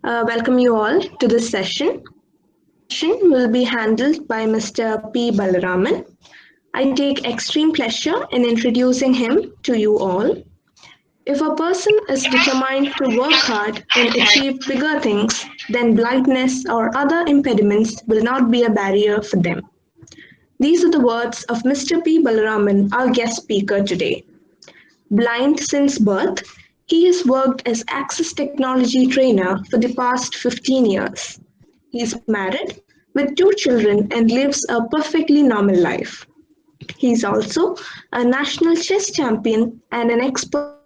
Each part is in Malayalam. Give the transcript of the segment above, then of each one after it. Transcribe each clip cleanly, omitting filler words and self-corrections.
Welcome you all to this session. The session will be handled by Mr. P. Balaraman. I take extreme pleasure in introducing him to you all. If a person is determined to work hard and achieve bigger things, then blindness or other impediments will not be a barrier for them. These are the words of Mr. P. Balaraman, our guest speaker today. Blind since birth, he has worked as Access Technology trainer for the past 15 years. He is married with 2 children and lives a perfectly normal life. He is also a national chess champion and an expert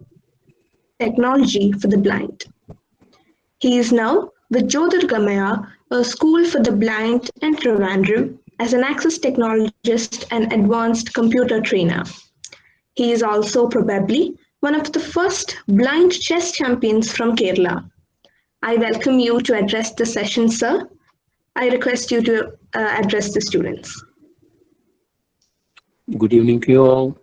in technology for the blind. He is now with Jyotirgamaya, a school for the blind in Trivandrum, as an access technologist and advanced computer trainer. He is also probably one of the first blind chess champions from Kerala. I welcome you to address the session, sir. I request you to address the students. Good evening to you all.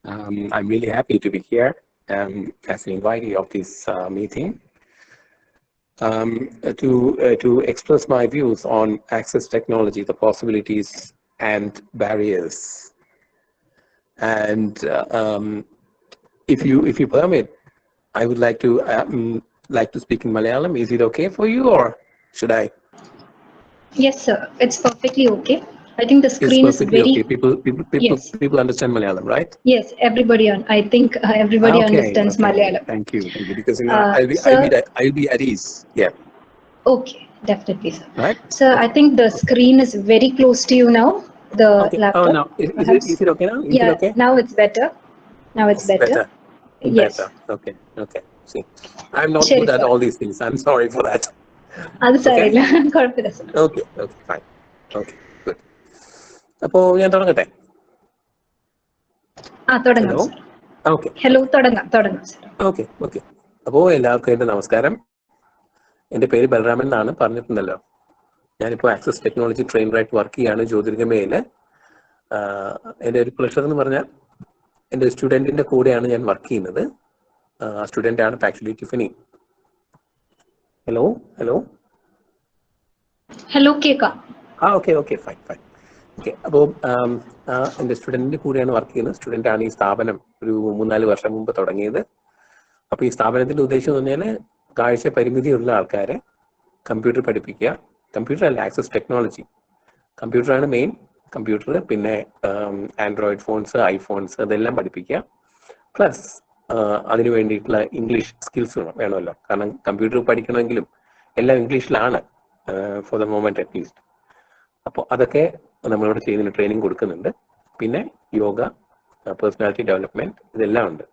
I'm really happy to be here as an invitee of this meeting to express my views on access technology, the possibilities and barriers. And if you permit, I would like to speak in Malayalam. Is it okay for you, or should I? Yes, sir. It's perfectly okay. I think the It's screen is perfectly very. okay. Yes. People understand Malayalam, right? Yes, everybody I think everybody understands Okay. Malayalam. Thank you. Because I'll be at ease. Yeah. Okay, definitely, sir. Right. So I think the screen is very close to you now. The Okay. laptop. Oh no. Is it okay now? Is it okay? Now it's better. Now it's better. Yes. Better. Okay. See, I'm not Sure, good at sir. all these things. I'm sorry for that. അത് സാരമില്ല കുഴപ്പമില്ല sir. Okay. Fine. Okay. Good. അപ്പോൾ ഞാൻ തുടങ്ങട്ടെ. തുടങ്ങാം സർ. Okay. ഹലോ തുടങ്ങാം സർ. Okay. അപ്പോൾ എല്ലാവർക്കും എൻ്റെ നമസ്കാരം. എൻ്റെ പേര് ബലരാമൻ എന്നാണ്, പറഞ്ഞിട്ടുണ്ടല്ലോ. ഞാനിപ്പോൾ ആക്സസ് ടെക്നോളജി ട്രെയിനറായിട്ട് വർക്ക് ചെയ്യാണ് ജ്യോതിർഗമയിൽ. എൻ്റെ ഒരു പ്ലഷർ എന്ന് പറഞ്ഞാൽ എൻ്റെ സ്റ്റുഡൻറ്റിൻ്റെ കൂടെയാണ് ഞാൻ വർക്ക് ചെയ്യുന്നത്. ആ സ്റ്റുഡൻ്റ് ആണ് ആക്ച്വലി ടിഫനി. ഹലോ കേൾക്കാം. Okay fine. ഓക്കെ, അപ്പോൾ എൻ്റെ സ്റ്റുഡൻറ്റിൻ്റെ കൂടെയാണ് വർക്ക് ചെയ്യുന്നത്. സ്റ്റുഡൻ്റാണ് ഈ സ്ഥാപനം ഒരു 3-4 വർഷം മുമ്പ് തുടങ്ങിയത്. അപ്പോൾ ഈ സ്ഥാപനത്തിൻ്റെ ഉദ്ദേശം എന്ന് പറഞ്ഞാൽ കാഴ്ച പരിമിതിയുള്ള ആൾക്കാരെ കമ്പ്യൂട്ടർ പഠിപ്പിക്കുക. കമ്പ്യൂട്ടർ അല്ല, ആക്സസ് ടെക്നോളജി. കമ്പ്യൂട്ടറാണ് മെയിൻ. കമ്പ്യൂട്ടർ, പിന്നെ ആൻഡ്രോയിഡ് ഫോൺസ്, ഐഫോൺസ്, അതെല്ലാം പഠിപ്പിക്കുക. പ്ലസ് അതിന് വേണ്ടിയിട്ടുള്ള ഇംഗ്ലീഷ് സ്കിൽസ് വേണമല്ലോ. കാരണം കമ്പ്യൂട്ടർ പഠിക്കണമെങ്കിലും എല്ലാം ഇംഗ്ലീഷിലാണ് ഫോർ ദ മൊമെന്റ് അറ്റ്ലീസ്റ്റ്. അപ്പോൾ അതൊക്കെ നമ്മളിവിടെ ചെയ്യുന്നതിന് ട്രെയിനിങ് കൊടുക്കുന്നുണ്ട്. പിന്നെ യോഗ, പേഴ്സണാലിറ്റി ഡെവലപ്മെന്റ്, ഇതെല്ലാം ഉണ്ട്.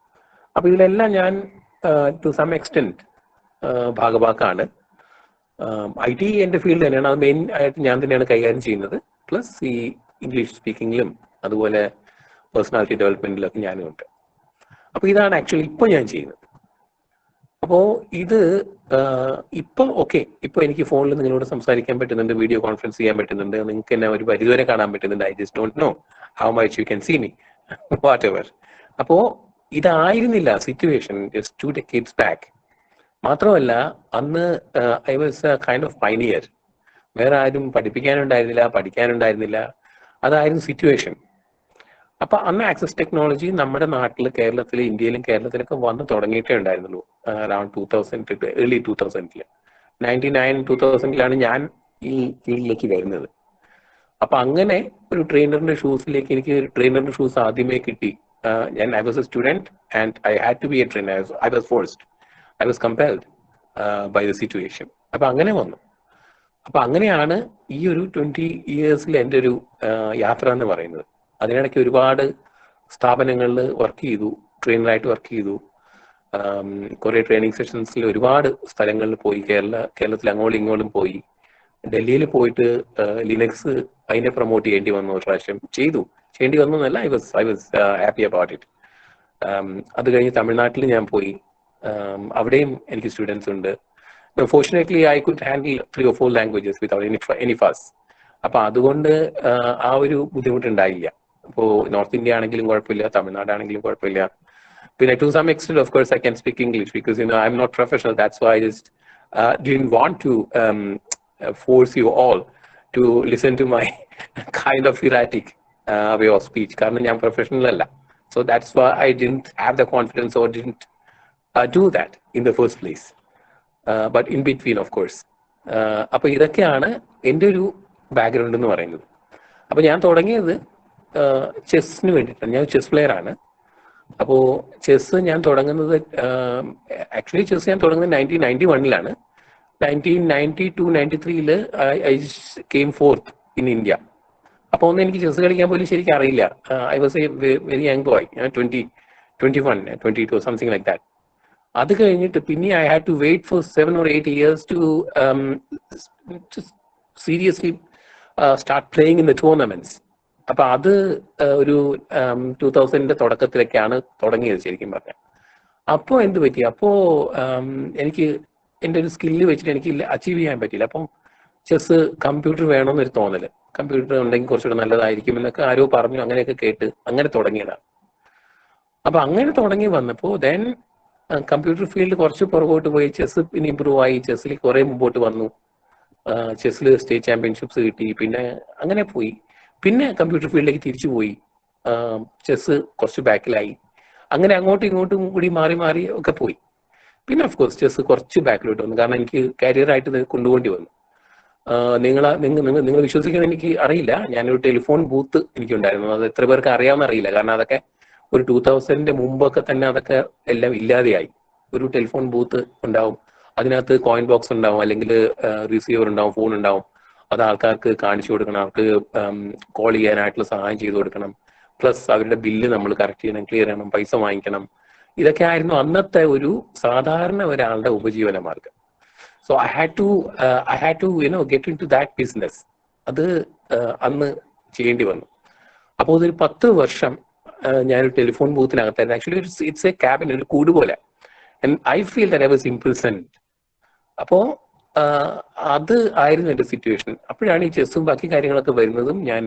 അപ്പോൾ ഇതിലെല്ലാം ഞാൻ ടു സം എക്സ്റ്റെന്റ് ഭാഗഭാക്കാണ്. IT എൻ്റെ ഫീൽഡ് തന്നെയാണ്. അത് മെയിൻ ആയിട്ട് ഞാൻ തന്നെയാണ് കൈകാര്യം ചെയ്യുന്നത്. പ്ലസ് ഈ ഇംഗ്ലീഷ് സ്പീക്കിങ്ങിലും അതുപോലെ പേഴ്സണാലിറ്റി ഡെവലപ്മെന്റിലൊക്കെ ഞാനും ഉണ്ട്. അപ്പോൾ ഇതാണ് ആക്ച്വലി ഇപ്പോൾ ഞാൻ ചെയ്യുന്നത്. അപ്പോൾ ഇത് ഇപ്പോൾ എനിക്ക് ഫോണിൽ നിങ്ങളോട് സംസാരിക്കാൻ പറ്റുന്നുണ്ട്, വീഡിയോ കോൺഫറൻസ് ചെയ്യാൻ പറ്റുന്നുണ്ട്, നിങ്ങൾക്ക് എന്നെ ഒരു പരിധിവരെ കാണാൻ പറ്റുന്നുണ്ട്. I just don't know how much you can see me, whatever. അപ്പോൾ ഇതായിരുന്നില്ല സിറ്റുവേഷൻ ജസ്റ്റ് 2 decades ബാക്ക്. മാത്രമല്ല അന്ന് I was kind of pioneer. വേറെ ആരും പഠിക്കാനുണ്ടായിരുന്നില്ല. അതായിരുന്നു സിറ്റുവേഷൻ. അപ്പൊ അന്ന് ആക്സസ് ടെക്നോളജി നമ്മുടെ നാട്ടിൽ, കേരളത്തിൽ, ഇന്ത്യയിലും കേരളത്തിലൊക്കെ വന്ന് തുടങ്ങിയിട്ടേ ഉണ്ടായിരുന്നുള്ളൂ. അറൌണ്ട് 2000, ഏർലി 2000, 99-2000 ഞാൻ ഈ ഫീൽഡിലേക്ക് വരുന്നത്. അപ്പൊ അങ്ങനെ ഒരു ട്രെയിനറിന്റെ ഷൂസിലേക്ക് എനിക്ക് ട്രെയിനറിന്റെ ഷൂസ് ആദ്യമേ കിട്ടി. I was a student and I had to be a trainer. I was forced, I was compelled by the situation. അപ്പൊ അങ്ങനെ വന്നു. അപ്പൊ അങ്ങനെയാണ് ഈ ഒരു 20 yearsൽ എൻ്റെ ഒരു യാത്ര എന്ന് പറയുന്നത്. അതിനിടയ്ക്ക് ഒരുപാട് സ്ഥാപനങ്ങളിൽ വർക്ക് ചെയ്തു, ട്രെയിനറായിട്ട് വർക്ക് ചെയ്തു. കുറെ ട്രെയിനിങ് സെഷൻസിൽ ഒരുപാട് സ്ഥലങ്ങളിൽ പോയി. കേരളത്തിൽ അങ്ങോട്ടും ഇങ്ങോട്ടും പോയി. ഡൽഹിയിൽ പോയിട്ട് ലിനക്സ് അതിനെ പ്രൊമോട്ട് ചെയ്യേണ്ടി വന്നു. ഒരു പ്രാവശ്യം ചെയ്യേണ്ടി വന്നു എന്നല്ല, I was happy about it. അത് കഴിഞ്ഞ് തമിഴ്നാട്ടിൽ ഞാൻ പോയി. അവിടെയും എനിക്ക് സ്റ്റുഡൻസ് ഉണ്ട്. Fortunately I could handle 3 or 4 languages without any ഫസ്. അപ്പൊ അതുകൊണ്ട് ആ ഒരു ബുദ്ധിമുട്ടുണ്ടായില്ല. ഇപ്പോൾ നോർത്ത് ഇന്ത്യ ആണെങ്കിലും കുഴപ്പമില്ല, തമിഴ്നാടാണെങ്കിലും കുഴപ്പമില്ല. പിന്നെ to some extent of course I can speak English because I am not professional. That's why I just didn't want to force you all to listen to my kind of erratic way of speech. കാരണം ഞാൻ professional അല്ല. So that's why I didn't have the confidence or didn't do that in the first place. But in between, of course. അപ്പോൾ ഇതൊക്കെയാണ് എൻ്റെ ഒരു ബാക്ക്ഗ്രൗണ്ട് എന്ന് പറയുന്നത്. അപ്പോൾ ഞാൻ തുടങ്ങിയത് ചെസ്സിന് വേണ്ടിയിട്ടാണ്. ഞാൻ ചെസ് പ്ലെയർ ആണ്. അപ്പോൾ ചെസ് ഞാൻ തുടങ്ങുന്നത് ആക്ച്വലി ചെസ് ഞാൻ തുടങ്ങുന്നത് 1991 1992-93 I came fourth in India. അപ്പോൾ ഒന്നും എനിക്ക് ചെസ് കളിക്കാൻ പോലും ശരിക്കും അറിയില്ല. I was a very young boy, 21, 22 something like that. അത് കഴിഞ്ഞിട്ട് പിന്നെ I had to wait for 7 or 8 years to seriously start playing in the tournaments. അപ്പൊ അത് ഒരു 2000 തുടക്കത്തിലൊക്കെയാണ് തുടങ്ങിയത് ശരിക്കും പറഞ്ഞാൽ. അപ്പോൾ എന്ത് പറ്റി, അപ്പോൾ എനിക്ക് എൻ്റെ ഒരു സ്കില്ല് വെച്ചിട്ട് എനിക്ക് അച്ചീവ് ചെയ്യാൻ പറ്റില്ല. അപ്പം ചെസ് കമ്പ്യൂട്ടർ വേണമെന്നൊരു തോന്നല്, കമ്പ്യൂട്ടർ ഉണ്ടെങ്കിൽ കുറച്ചുകൂടെ നല്ലതായിരിക്കും എന്നൊക്കെ ആരോ പറഞ്ഞു, അങ്ങനെയൊക്കെ കേട്ട് അങ്ങനെ തുടങ്ങിയതാണ്. അപ്പൊ അങ്ങനെ തുടങ്ങി വന്നപ്പോൾ ദെൻ കമ്പ്യൂട്ടർ ഫീൽഡ് കുറച്ച് പുറകോട്ട് പോയി, ചെസ് പിന്നെ ഇമ്പ്രൂവ് ആയി, ചെസ്സിൽ കുറെ മുമ്പോട്ട് വന്നു, ചെസ്സിൽ സ്റ്റേറ്റ് ചാമ്പ്യൻഷിപ്സ് കിട്ടി, പിന്നെ അങ്ങനെ പോയി. പിന്നെ കമ്പ്യൂട്ടർ ഫീൽഡിലേക്ക് തിരിച്ചു പോയി, ചെസ് കുറച്ച് ബാക്കിലായി, അങ്ങനെ അങ്ങോട്ടും ഇങ്ങോട്ടും കൂടി മാറി മാറി ഒക്കെ പോയി. പിന്നെ ഓഫ് കോഴ്സ് ചെസ് കുറച്ച് ബാക്കിലോട്ട് വന്നു, കാരണം എനിക്ക് കരിയറായിട്ട് കൊണ്ടുപോകേണ്ടി വന്നു. നിങ്ങൾ വിശ്വസിക്കുന്നത് എനിക്ക് അറിയില്ല, ഞാനൊരു ടെലിഫോൺ ബൂത്ത് എനിക്കുണ്ടായിരുന്നു. അത് എത്ര പേർക്ക് അറിയാമെന്ന് അറിയില്ല, കാരണം അതൊക്കെ ഒരു 2000 മുമ്പൊക്കെ തന്നെ അതൊക്കെ എല്ലാം ഇല്ലാതെയായി. ഒരു ടെലിഫോൺ ബൂത്ത് ഉണ്ടാവും, അതിനകത്ത് കോയിൻ ബോക്സ് ഉണ്ടാവും, അല്ലെങ്കിൽ റിസീവർ ഉണ്ടാവും, ഫോൺ ഉണ്ടാവും. അത് ആൾക്കാർക്ക് കാണിച്ചു കൊടുക്കണം, അവർക്ക് കോൾ ചെയ്യാനായിട്ടുള്ള സഹായം ചെയ്തു കൊടുക്കണം, പ്ലസ് അവരുടെ ബില്ല് നമ്മൾ കറക്റ്റ് ചെയ്യണം, ക്ലിയർ ചെയ്യണം, പൈസ വാങ്ങിക്കണം. ഇതൊക്കെ ആയിരുന്നു അന്നത്തെ ഒരു സാധാരണ ഒരാളുടെ ഉപജീവന മാർഗം. So I had to get in to that business. അത് അന്ന് ചെയ്യേണ്ടി വന്നു. അപ്പോൾ അതൊരു 10 വർഷം ഞാനൊരു ടെലിഫോൺ ബൂത്തിനകത്തായിരുന്നു. ആക്ച്വലി ഇറ്റ്സ് എ ക്യാബിൻ, ഒരു കൂട് പോലെ. And I feel that I was imprisoned. അപ്പോൾ അത് ആയിരുന്നു എൻ്റെ സിറ്റുവേഷൻ. അപ്പോഴാണ് ഈ ചെസ്സും ബാക്കി കാര്യങ്ങളൊക്കെ വരുന്നതും, ഞാൻ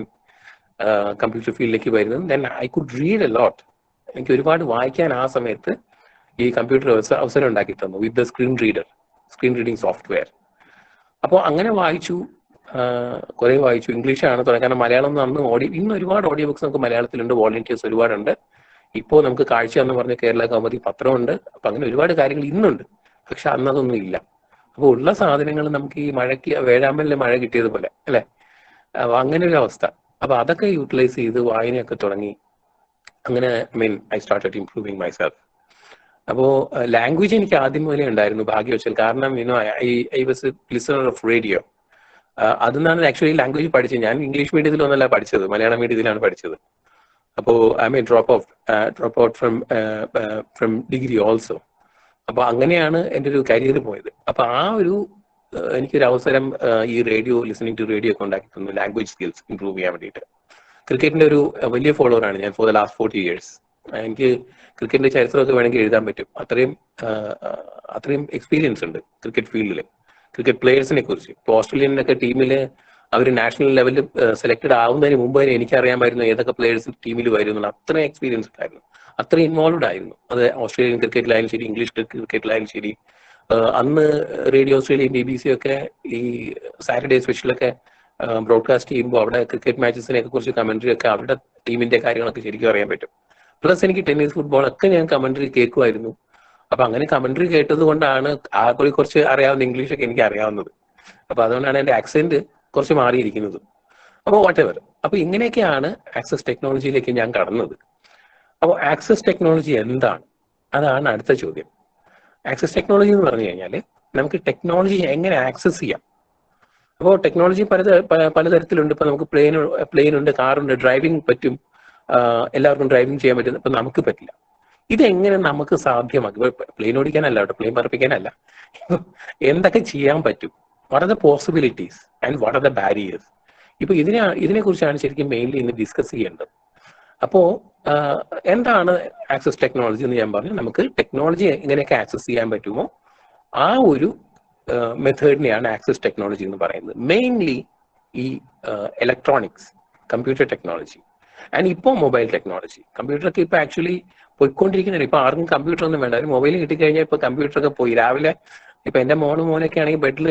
കമ്പ്യൂട്ടർ ഫീൽഡിലേക്ക് വരുന്നതും. Then I could read a lot. എനിക്ക് ഒരുപാട് വായിക്കാൻ ആ സമയത്ത് ഈ കമ്പ്യൂട്ടർ അവസരം ഉണ്ടാക്കി തന്നു, with the screen reading software. അപ്പോൾ അങ്ങനെ വായിച്ചു, കുറെ വായിച്ചു. ഇംഗ്ലീഷാണ് തുടങ്ങി, കാരണം മലയാളം അന്ന് ഇന്ന് ഒരുപാട് ഓഡിയോ ബുക്സ് നമുക്ക് മലയാളത്തിലുണ്ട്, വോളണ്ടിയേഴ്സ് ഒരുപാടുണ്ട്. ഇപ്പോൾ നമുക്ക് കാഴ്ച എന്ന് പറഞ്ഞ കേരള കൗമുദി പത്രമുണ്ട്. അപ്പൊ അങ്ങനെ ഒരുപാട് കാര്യങ്ങൾ ഇന്നുണ്ട്, പക്ഷെ അന്നതൊന്നും ഇല്ല. അപ്പോൾ ഉള്ള സാധനങ്ങൾ നമുക്ക് ഈ മഴയ്ക്ക് വേഴാമ്പലിന് മഴ കിട്ടിയതുപോലെ അല്ലെ, അങ്ങനെ ഒരു അവസ്ഥ. അപ്പൊ അതൊക്കെ യൂട്ടിലൈസ് ചെയ്ത് വായനയൊക്കെ തുടങ്ങി. അങ്ങനെ ഐ സ്റ്റാർട്ടഡ് ഇംപ്രൂവിങ് മൈസെൽഫ്. അപ്പോൾ ലാംഗ്വേജ് എനിക്ക് ആദ്യം മുതലേ ഉണ്ടായിരുന്നു, ഭാഗ്യവശാൽ. കാരണം I was a listener of radio. അതിന്നാണ് ആക്ച്വലി ലാംഗ്വേജ് പഠിച്ചത്. ഞാൻ ഇംഗ്ലീഷ് മീഡിയത്തിലൊന്നല്ല പഠിച്ചത്, മലയാളം മീഡിയത്തിലാണ് പഠിച്ചത്. അപ്പോൾ drop out from degree also. അപ്പൊ അങ്ങനെയാണ് എൻ്റെ ഒരു കരിയർ പോയത്. അപ്പൊ ആ ഒരു എനിക്കൊരു അവസരം ഈ ലിസണിങ് ടു റേഡിയോ ഒക്കെ ഉണ്ടാക്കി തന്നു, ലാംഗ്വേജ് സ്കിൽസ് ഇംപ്രൂവ് ചെയ്യാൻ വേണ്ടിയിട്ട്. ക്രിക്കറ്റിന്റെ ഒരു വലിയ ഫോളോവറാണ് ഞാൻ ഫോർ ദ ലാസ്റ്റ് 40 years. എനിക്ക് ക്രിക്കറ്റിന്റെ ചരിത്രമൊക്കെ വേണമെങ്കിൽ എഴുതാൻ പറ്റും, അത്രയും എക്സ്പീരിയൻസ് ഉണ്ട് ക്രിക്കറ്റ് ഫീൽഡിൽ, ക്രിക്കറ്റ് പ്ലേയേഴ്സിനെ കുറിച്ച്. ഇപ്പോൾ ഓസ്ട്രേലിയനൊക്കെ ടീമിൽ അവർ നാഷണൽ ലെവലിൽ സെലക്ടഡ് ആവുന്നതിന് മുമ്പ് തന്നെ എനിക്കറിയാമായിരുന്നു ഏതൊക്കെ പ്ലേയേഴ്സ് ടീമിൽ വരുന്നുണ്ട്. അത്രയും എക്സ്പീരിയൻസ് ഉണ്ടായിരുന്നു, അത്രയും ഇൻവോൾവ്ഡ് ആയിരുന്നു. അത് ഓസ്ട്രേലിയൻ ക്രിക്കറ്റിലായാലും ശരി, ഇംഗ്ലീഷ് ക്രിക്കറ്റിലായാലും ശരി. അന്ന് റേഡിയോ ഓസ്ട്രേലിയൻ BBC ഒക്കെ ഈ സാറ്റർഡേ സ്പെഷ്യലൊക്കെ ബ്രോഡ്കാസ്റ്റ് ചെയ്യുമ്പോൾ അവിടെ ക്രിക്കറ്റ് മാച്ചസിനെ കുറിച്ച് കമന്ററി ഒക്കെ, അവരുടെ ടീമിന്റെ കാര്യങ്ങളൊക്കെ ശരിക്കും അറിയാൻ പറ്റും. പ്ലസ് എനിക്ക് ടെന്നീസ്, ഫുട്ബോൾ ഒക്കെ ഞാൻ കമന്ററി കേൾക്കുമായിരുന്നു. അപ്പൊ അങ്ങനെ കമന്ററി കേട്ടത് കൊണ്ടാണ് കുറച്ച് അറിയാവുന്ന ഇംഗ്ലീഷൊക്കെ എനിക്ക് അറിയാവുന്നത്. അപ്പൊ അതുകൊണ്ടാണ് എൻ്റെ ആക്സെന്റ് കുറച്ച് മാറിയിരിക്കുന്നത്. അപ്പോൾ വാട്ടെവർ. അപ്പൊ ഇങ്ങനെയൊക്കെയാണ് ആക്സസ് ടെക്നോളജിയിലേക്ക് ഞാൻ കടന്നത്. അപ്പോൾ ആക്സസ് ടെക്നോളജി എന്താണ്? അതാണ് അടുത്ത ചോദ്യം. ആക്സസ് ടെക്നോളജി എന്ന് പറഞ്ഞു കഴിഞ്ഞാൽ നമുക്ക് ടെക്നോളജി എങ്ങനെ ആക്സസ് ചെയ്യാം. അപ്പോൾ ടെക്നോളജി പലതരത്തിലുണ്ട്. ഇപ്പൊ നമുക്ക് പ്ലെയിൻ ഉണ്ട്, കാറുണ്ട്, ഡ്രൈവിംഗ് പറ്റും, എല്ലാവർക്കും ഡ്രൈവിംഗ് ചെയ്യാൻ പറ്റും. ഇപ്പൊ നമുക്ക് പറ്റില്ല. ഇതെങ്ങനെ നമുക്ക് സാധ്യമാക്കും? പ്ലെയിൻ ഓടിക്കാനല്ല കേട്ടോ, പ്ലെയിൻ പറപ്പിക്കാനല്ല. എന്തൊക്കെ ചെയ്യാൻ പറ്റും? What are the possibilities and what are the barriers? ഇപ്പൊ ഇതിനെ കുറിച്ചാണ് ശരിക്കും മെയിൻലി ഇന്ന് ഡിസ്കസ് ചെയ്യേണ്ടത്. അപ്പോ എന്താണ് ആക്സസ് ടെക്നോളജി എന്ന് ഞാൻ പറഞ്ഞു. നമുക്ക് ടെക്നോളജി എങ്ങനെയൊക്കെ ആക്സസ് ചെയ്യാൻ പറ്റുമോ ആ ഒരു മെത്തേഡിനെയാണ് ആക്സസ് ടെക്നോളജി എന്ന് പറയുന്നത്. മെയിൻലി ഈ ഇലക്ട്രോണിക്സ്, കമ്പ്യൂട്ടർ ടെക്നോളജി ആൻഡ് ഇപ്പോൾ മൊബൈൽ ടെക്നോളജി. കമ്പ്യൂട്ടറൊക്കെ ഇപ്പൊ ആക്ച്വലി പോയിക്കൊണ്ടിരിക്കുന്നില്ല. ഇപ്പൊ ആർക്കും കമ്പ്യൂട്ടർ ഒന്നും വേണ്ട, ഒരു മൊബൈൽ കിട്ടിക്കഴിഞ്ഞാൽ ഇപ്പൊ കമ്പ്യൂട്ടറൊക്കെ പോയി. രാവിലെ ഇപ്പൊ എന്റെ മോനൊക്കെ ആണെങ്കിൽ ബെഡിൽ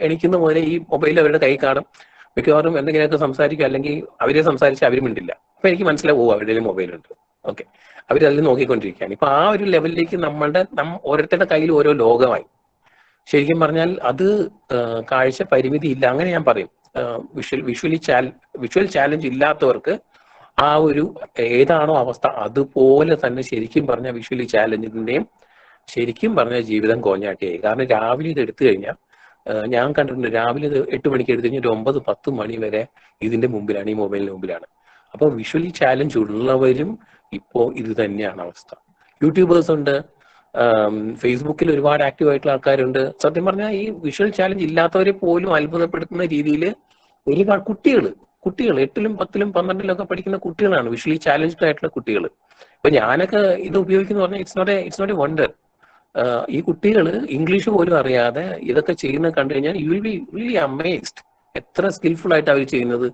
എണീക്കുന്ന മുതലേ ഈ മൊബൈൽ അവരുടെ കൈ കാണും. മിക്കവാറും എന്തെങ്കിലുമൊക്കെ സംസാരിക്കും, അല്ലെങ്കിൽ അവരെ സംസാരിച്ച് അവരും മിണ്ടില്ല. അപ്പൊ എനിക്ക് മനസ്സിലാവും അവരുടെ മൊബൈലുണ്ട്, ഓക്കെ, അവരതിൽ നോക്കിക്കൊണ്ടിരിക്കുകയാണ്. ഇപ്പൊ ആ ഒരു ലെവലിലേക്ക് ഓരോരുത്തരുടെ കയ്യിൽ ഓരോ ലോകമായി. ശരിക്കും പറഞ്ഞാൽ അത് കാഴ്ച പരിമിതി ഇല്ല, അങ്ങനെ ഞാൻ പറയും. വിഷ്വൽ ചാലഞ്ച് ഇല്ലാത്തവർക്ക് ആ ഒരു ഏതാണോ അവസ്ഥ അതുപോലെ തന്നെ ശരിക്കും പറഞ്ഞ വിഷ്വലി ചാലഞ്ചിന്റെയും ശരിക്കും പറഞ്ഞ ജീവിതം കോഞ്ഞാട്ടിയായി. കാരണം രാവിലെ ഇത് എടുത്തു കഴിഞ്ഞാൽ ഞാൻ കണ്ടിട്ടുണ്ട്, രാവിലെ ഇത് 8 മണിക്ക് എടുത്തു കഴിഞ്ഞാൽ 9-10 മണി വരെ ഇതിന്റെ മുമ്പിലാണ്, ഈ മൊബൈലിന് മുമ്പിലാണ്. അപ്പൊ വിഷ്വലി ചാലഞ്ച് ഉള്ളവരും ഇപ്പോ ഇത് തന്നെയാണ് അവസ്ഥ. യൂട്യൂബേഴ്സ് ഉണ്ട്, ഫേസ്ബുക്കിൽ ഒരുപാട് ആക്റ്റീവ് ആയിട്ടുള്ള ആൾക്കാരുണ്ട്. സത്യം പറഞ്ഞാൽ ഈ വിഷ്വൽ ചാലഞ്ച് ഇല്ലാത്തവരെ പോലും അത്ഭുതപ്പെടുത്തുന്ന രീതിയിൽ ഒരുപാട് കുട്ടികൾ 8ലും 10ലും 12ലും ഒക്കെ പഠിക്കുന്ന കുട്ടികളാണ് വിഷ്വലി ചാലഞ്ച്ഡ് ആയിട്ടുള്ള കുട്ടികൾ. ഇപ്പൊ ഞാനൊക്കെ ഇത് ഉപയോഗിക്കുന്ന പറഞ്ഞാൽ ഇറ്റ്സ് നോട്ട് എ വണ്ടർ. ഈ കുട്ടികൾ ഇംഗ്ലീഷ് പോലും അറിയാതെ ഇതൊക്കെ ചെയ്യുന്നത് കണ്ടു കഴിഞ്ഞാൽ you will be really amazed. എത്ര സ്കിൽഫുൾ ആയിട്ട് അവർ ചെയ്യുന്നത്.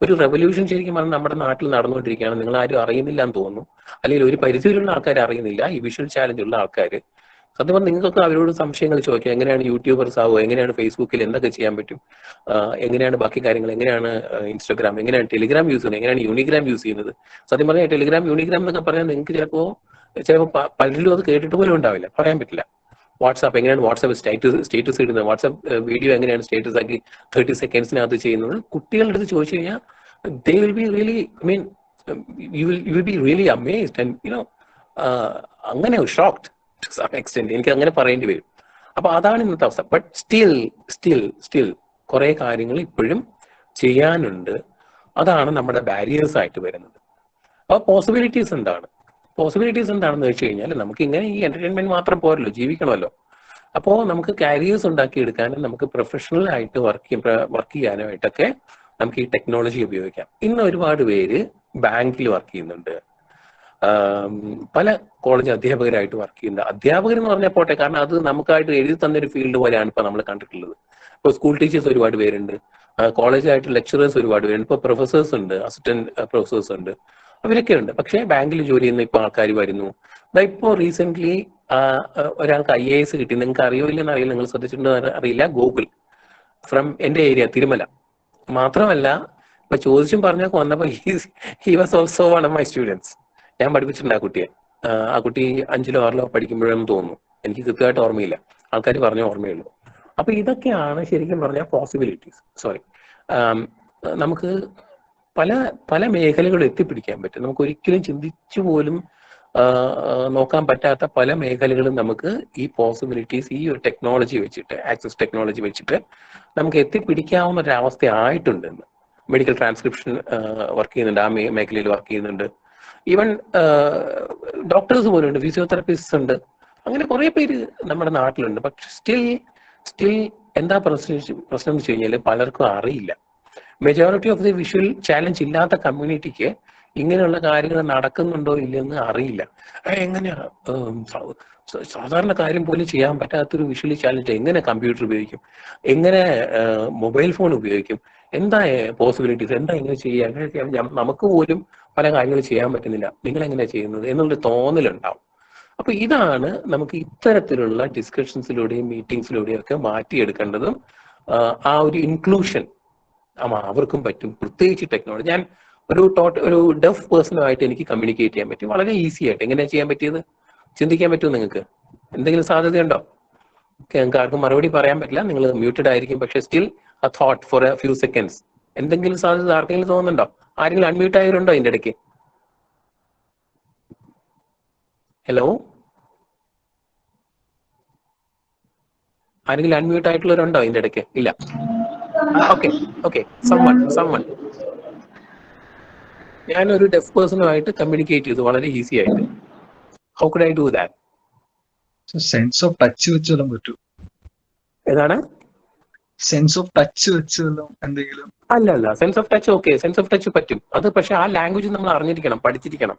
ഒരു റെവല്യൂഷൻ ശരിക്കും പറഞ്ഞാൽ നമ്മുടെ നാട്ടിൽ നടന്നുകൊണ്ടിരിക്കുകയാണ്. നിങ്ങൾ ആരും അറിയുന്നില്ല എന്ന് തോന്നുന്നു, അല്ലെങ്കിൽ ഒരു പരിധിയിലുള്ള ആൾക്കാർ അറിയുന്നില്ല ഈ വിഷ്വൽ ചാലഞ്ച് ഉള്ള ആൾക്കാർ. സത്യം പറഞ്ഞാൽ നിങ്ങൾക്കൊക്കെ അവരോട് സംശയങ്ങൾ ചോദിക്കാം, എങ്ങനെയാണ് യൂട്യൂബേഴ്സ് ആവുക, എങ്ങനെയാണ് ഫേസ്ബുക്കിൽ എന്തൊക്കെ ചെയ്യാൻ പറ്റും, എങ്ങനെയാണ് ബാക്കി കാര്യങ്ങൾ, എങ്ങനെയാണ് ഇൻസ്റ്റാഗ്രാം, എങ്ങനെയാണ് ടെലിഗ്രാം യൂസ് ചെയ്യുന്നത്, എങ്ങനെയാണ് യൂണിഗ്രാം യൂസ് ചെയ്യുന്നത്. സത്യം പറഞ്ഞാൽ ടെലിഗ്രാം യൂണിഗ്രാം എന്നൊക്കെ പറഞ്ഞാൽ നിങ്ങൾക്ക് ചിലപ്പോൾ പലരിലും അത് കേട്ടിട്ട് പോലും ഉണ്ടാവില്ല, പറയാൻ പറ്റില്ല. വാട്സാപ്പ് എങ്ങനെയാണ് വാട്സാപ്പ് സ്റ്റേറ്റസ് ഇടുന്നത്, വാട്സാപ്പ് വീഡിയോ എങ്ങനെയാണ് സ്റ്റേറ്റസ് ആക്കി 30 സെക്കൻഡ്സിനകത്ത് ചെയ്യുന്നത്. കുട്ടികളുടെ അടുത്ത് ചോദിച്ചു കഴിഞ്ഞാൽ they will be really, I mean, you will be really amazed and അങ്ങനെ shocked to some extent. എനിക്ക് അങ്ങനെ പറയേണ്ടി വരും. അപ്പൊ അതാണ് ഇന്നത്തെ അവസ്ഥ. ബട്ട് സ്റ്റിൽ കുറെ കാര്യങ്ങൾ ഇപ്പോഴും ചെയ്യാനുണ്ട്. അതാണ് നമ്മുടെ ബാരിയേഴ്സ് ആയിട്ട് വരുന്നത്. അപ്പൊ പോസിബിലിറ്റീസ് എന്താണെന്ന് വെച്ച് കഴിഞ്ഞാൽ നമുക്ക് ഇങ്ങനെ ഈ എന്റർടൈൻമെന്റ് മാത്രം പോരല്ലോ, ജീവിക്കണമല്ലോ. അപ്പോൾ നമുക്ക് കാരിയേഴ്സ് ഉണ്ടാക്കിയെടുക്കാനും നമുക്ക് പ്രൊഫഷണൽ ആയിട്ട് വർക്ക് ചെയ്യാനായിട്ടൊക്കെ നമുക്ക് ഈ ടെക്നോളജി ഉപയോഗിക്കാം. ഇന്ന് ഒരുപാട് പേര് ബാങ്കിൽ വർക്ക് ചെയ്യുന്നുണ്ട്, പല കോളേജ് അധ്യാപകരായിട്ട് വർക്ക് ചെയ്യുന്നുണ്ട്. അധ്യാപകർ എന്ന് പറഞ്ഞാൽ പോട്ടെ, കാരണം അത് നമുക്കായിട്ട് എഴുതി തന്നൊരു ഫീൽഡ് പോലെയാണ് ഇപ്പൊ നമ്മൾ കണ്ടിട്ടുള്ളത്. ഇപ്പോൾ സ്കൂൾ ടീച്ചേഴ്സ് ഒരുപാട് പേരുണ്ട്, കോളേജായിട്ട് ലെക്ചറേഴ്സ് ഒരുപാട് പേരുണ്ട്, ഇപ്പോൾ പ്രൊഫസേഴ്സ് ഉണ്ട്, അസിസ്റ്റന്റ് പ്രൊഫസേഴ്സ് ഉണ്ട്, അവരൊക്കെ ഉണ്ട്. പക്ഷേ ബാങ്കിൽ ജോലി ചെയ്യുന്ന ഇപ്പൊ ആൾക്കാർ വരുന്നു. ഇപ്പോൾ റീസെന്റ് ഒരാൾക്ക് IAS കിട്ടി. നിങ്ങൾക്ക് അറിയില്ലെന്ന് അറിയില്ല, നിങ്ങൾ ശ്രദ്ധിച്ചിട്ടുണ്ടോ അറിയില്ല, ഗൂഗിൾ ഫ്രം എന്റെ ഏരിയ തിരുമല. മാത്രമല്ല ഇപ്പൊ ചോദിച്ചും പറഞ്ഞൊക്കെ വന്നപ്പോ he was also one of my students. ഞാൻ പഠിപ്പിച്ചിട്ടുണ്ട് ആ കുട്ടിയെ. ആ കുട്ടി 5ലോ 6ലോ പഠിക്കുമ്പോഴെന്ന് തോന്നുന്നു, എനിക്ക് കൃത്യമായിട്ട് ഓർമ്മയില്ല, ആൾക്കാർ പറഞ്ഞ ഓർമ്മയുള്ളൂ. അപ്പൊ ഇതൊക്കെയാണ് ശരിക്കും പറഞ്ഞാൽ പോസിബിലിറ്റീസ്. നമുക്ക് പല മേഖലകളും എത്തിപ്പിടിക്കാൻ പറ്റും. നമുക്ക് ഒരിക്കലും ചിന്തിച്ചു പോലും നോക്കാൻ പറ്റാത്ത പല മേഖലകളും നമുക്ക് ഈ പോസിബിലിറ്റീസ്, ഈ ഒരു ടെക്നോളജി വെച്ചിട്ട്, ആക്സസ് ടെക്നോളജി വെച്ചിട്ട് നമുക്ക് എത്തിപ്പിടിക്കാവുന്ന ഒരു അവസ്ഥ ആയിട്ടുണ്ടെന്ന്. മെഡിക്കൽ ട്രാൻസ്ക്രിപ്ഷൻ വർക്ക് ചെയ്യുന്നുണ്ട്, ആ മേഖലയിൽ വർക്ക് ചെയ്യുന്നുണ്ട്. ഈവൻ ഡോക്ടേഴ്സ് പോലും ഉണ്ട്, ഫിസിയോതെറാപ്പിസ്റ്റ് ഉണ്ട്, അങ്ങനെ കുറെ പേര് നമ്മുടെ നാട്ടിലുണ്ട്. പക്ഷെ സ്റ്റിൽ എന്താ പ്രശ്നം എന്ന് വെച്ച് കഴിഞ്ഞാൽ പലർക്കും അറിയില്ല. Majority of the visual challenge ഇല്ലാത്ത കമ്മ്യൂണിറ്റിക്ക് ഇങ്ങനെയുള്ള കാര്യങ്ങൾ നടക്കുന്നുണ്ടോ ഇല്ലെന്ന് അറിയില്ല. എങ്ങനെയാ സാധാരണ കാര്യം പോലും ചെയ്യാൻ പറ്റാത്തൊരു വിഷ്വലി ചാലഞ്ച് എങ്ങനെ കമ്പ്യൂട്ടർ ഉപയോഗിക്കും, എങ്ങനെ മൊബൈൽ ഫോൺ ഉപയോഗിക്കും, എന്താ പോസിബിലിറ്റീസ്, എന്താ ഇങ്ങനെ ചെയ്യുക, നമുക്ക് പോലും പല കാര്യങ്ങൾ ചെയ്യാൻ പറ്റുന്നില്ല, നിങ്ങൾ എങ്ങനെയാ ചെയ്യുന്നത് എന്നുള്ളൊരു തോന്നലുണ്ടാവും. അപ്പൊ ഇതാണ് നമുക്ക് ഇത്തരത്തിലുള്ള ഡിസ്കഷൻസിലൂടെയും മീറ്റിംഗ്സിലൂടെയും ഒക്കെ മാറ്റിയെടുക്കേണ്ടതും. ആ ഒരു ഇൻക്ലൂഷൻ അവർക്കും പറ്റും, പ്രത്യേകിച്ച് ടെക്നോളജി. ഞാൻ ഒരു ഡെഫ് പേഴ്സണുമായിട്ട് എനിക്ക് കമ്മ്യൂണിക്കേറ്റ് ചെയ്യാൻ പറ്റും വളരെ ഈസി ആയിട്ട്. എങ്ങനെയാ ചെയ്യാൻ പറ്റിയത് ചിന്തിക്കാൻ പറ്റുമോ നിങ്ങൾക്ക്? എന്തെങ്കിലും സാധ്യതയുണ്ടോ? ഞങ്ങൾക്ക് ആർക്കും മറുപടി പറയാൻ പറ്റില്ല, നിങ്ങൾ മ്യൂട്ടഡ് ആയിരിക്കും. പക്ഷെ still a thought for a few seconds. എന്തെങ്കിലും സാധ്യത ആർക്കെങ്കിലും തോന്നുന്നുണ്ടോ? ആരെങ്കിലും അൺമ്യൂട്ട് ആയവരുണ്ടോ ഇതിന്റെ ഇടയ്ക്ക്? ഹലോ, ആരെങ്കിലും അൺമ്യൂട്ട് ആയിട്ടുള്ളവരുണ്ടോ ഇതിന്റെ ഇടയ്ക്ക്? ഇല്ല. Okay someone. ഞാനൊരു ഡെഫ് പേഴ്സണുമായിട്ട് കമ്മ്യൂണിക്കേറ്റ് ചെയ്തു വളരെ ഈസി ആയിട്ട്. How could I do that? Sense of touch വെച്ച് വല്ലതും പറ്റൂ? ഏതാണ് സെൻസ് ഓഫ് ടച്ച് വെച്ച് എന്തെങ്കിലും? അല്ല, sense of touch okay, sense of touch പറ്റും. അത് പക്ഷെ ആ ലാംഗ്വേജ് നമ്മൾ അറിഞ്ഞിരിക്കണം, പഠിച്ചിരിക്കണം.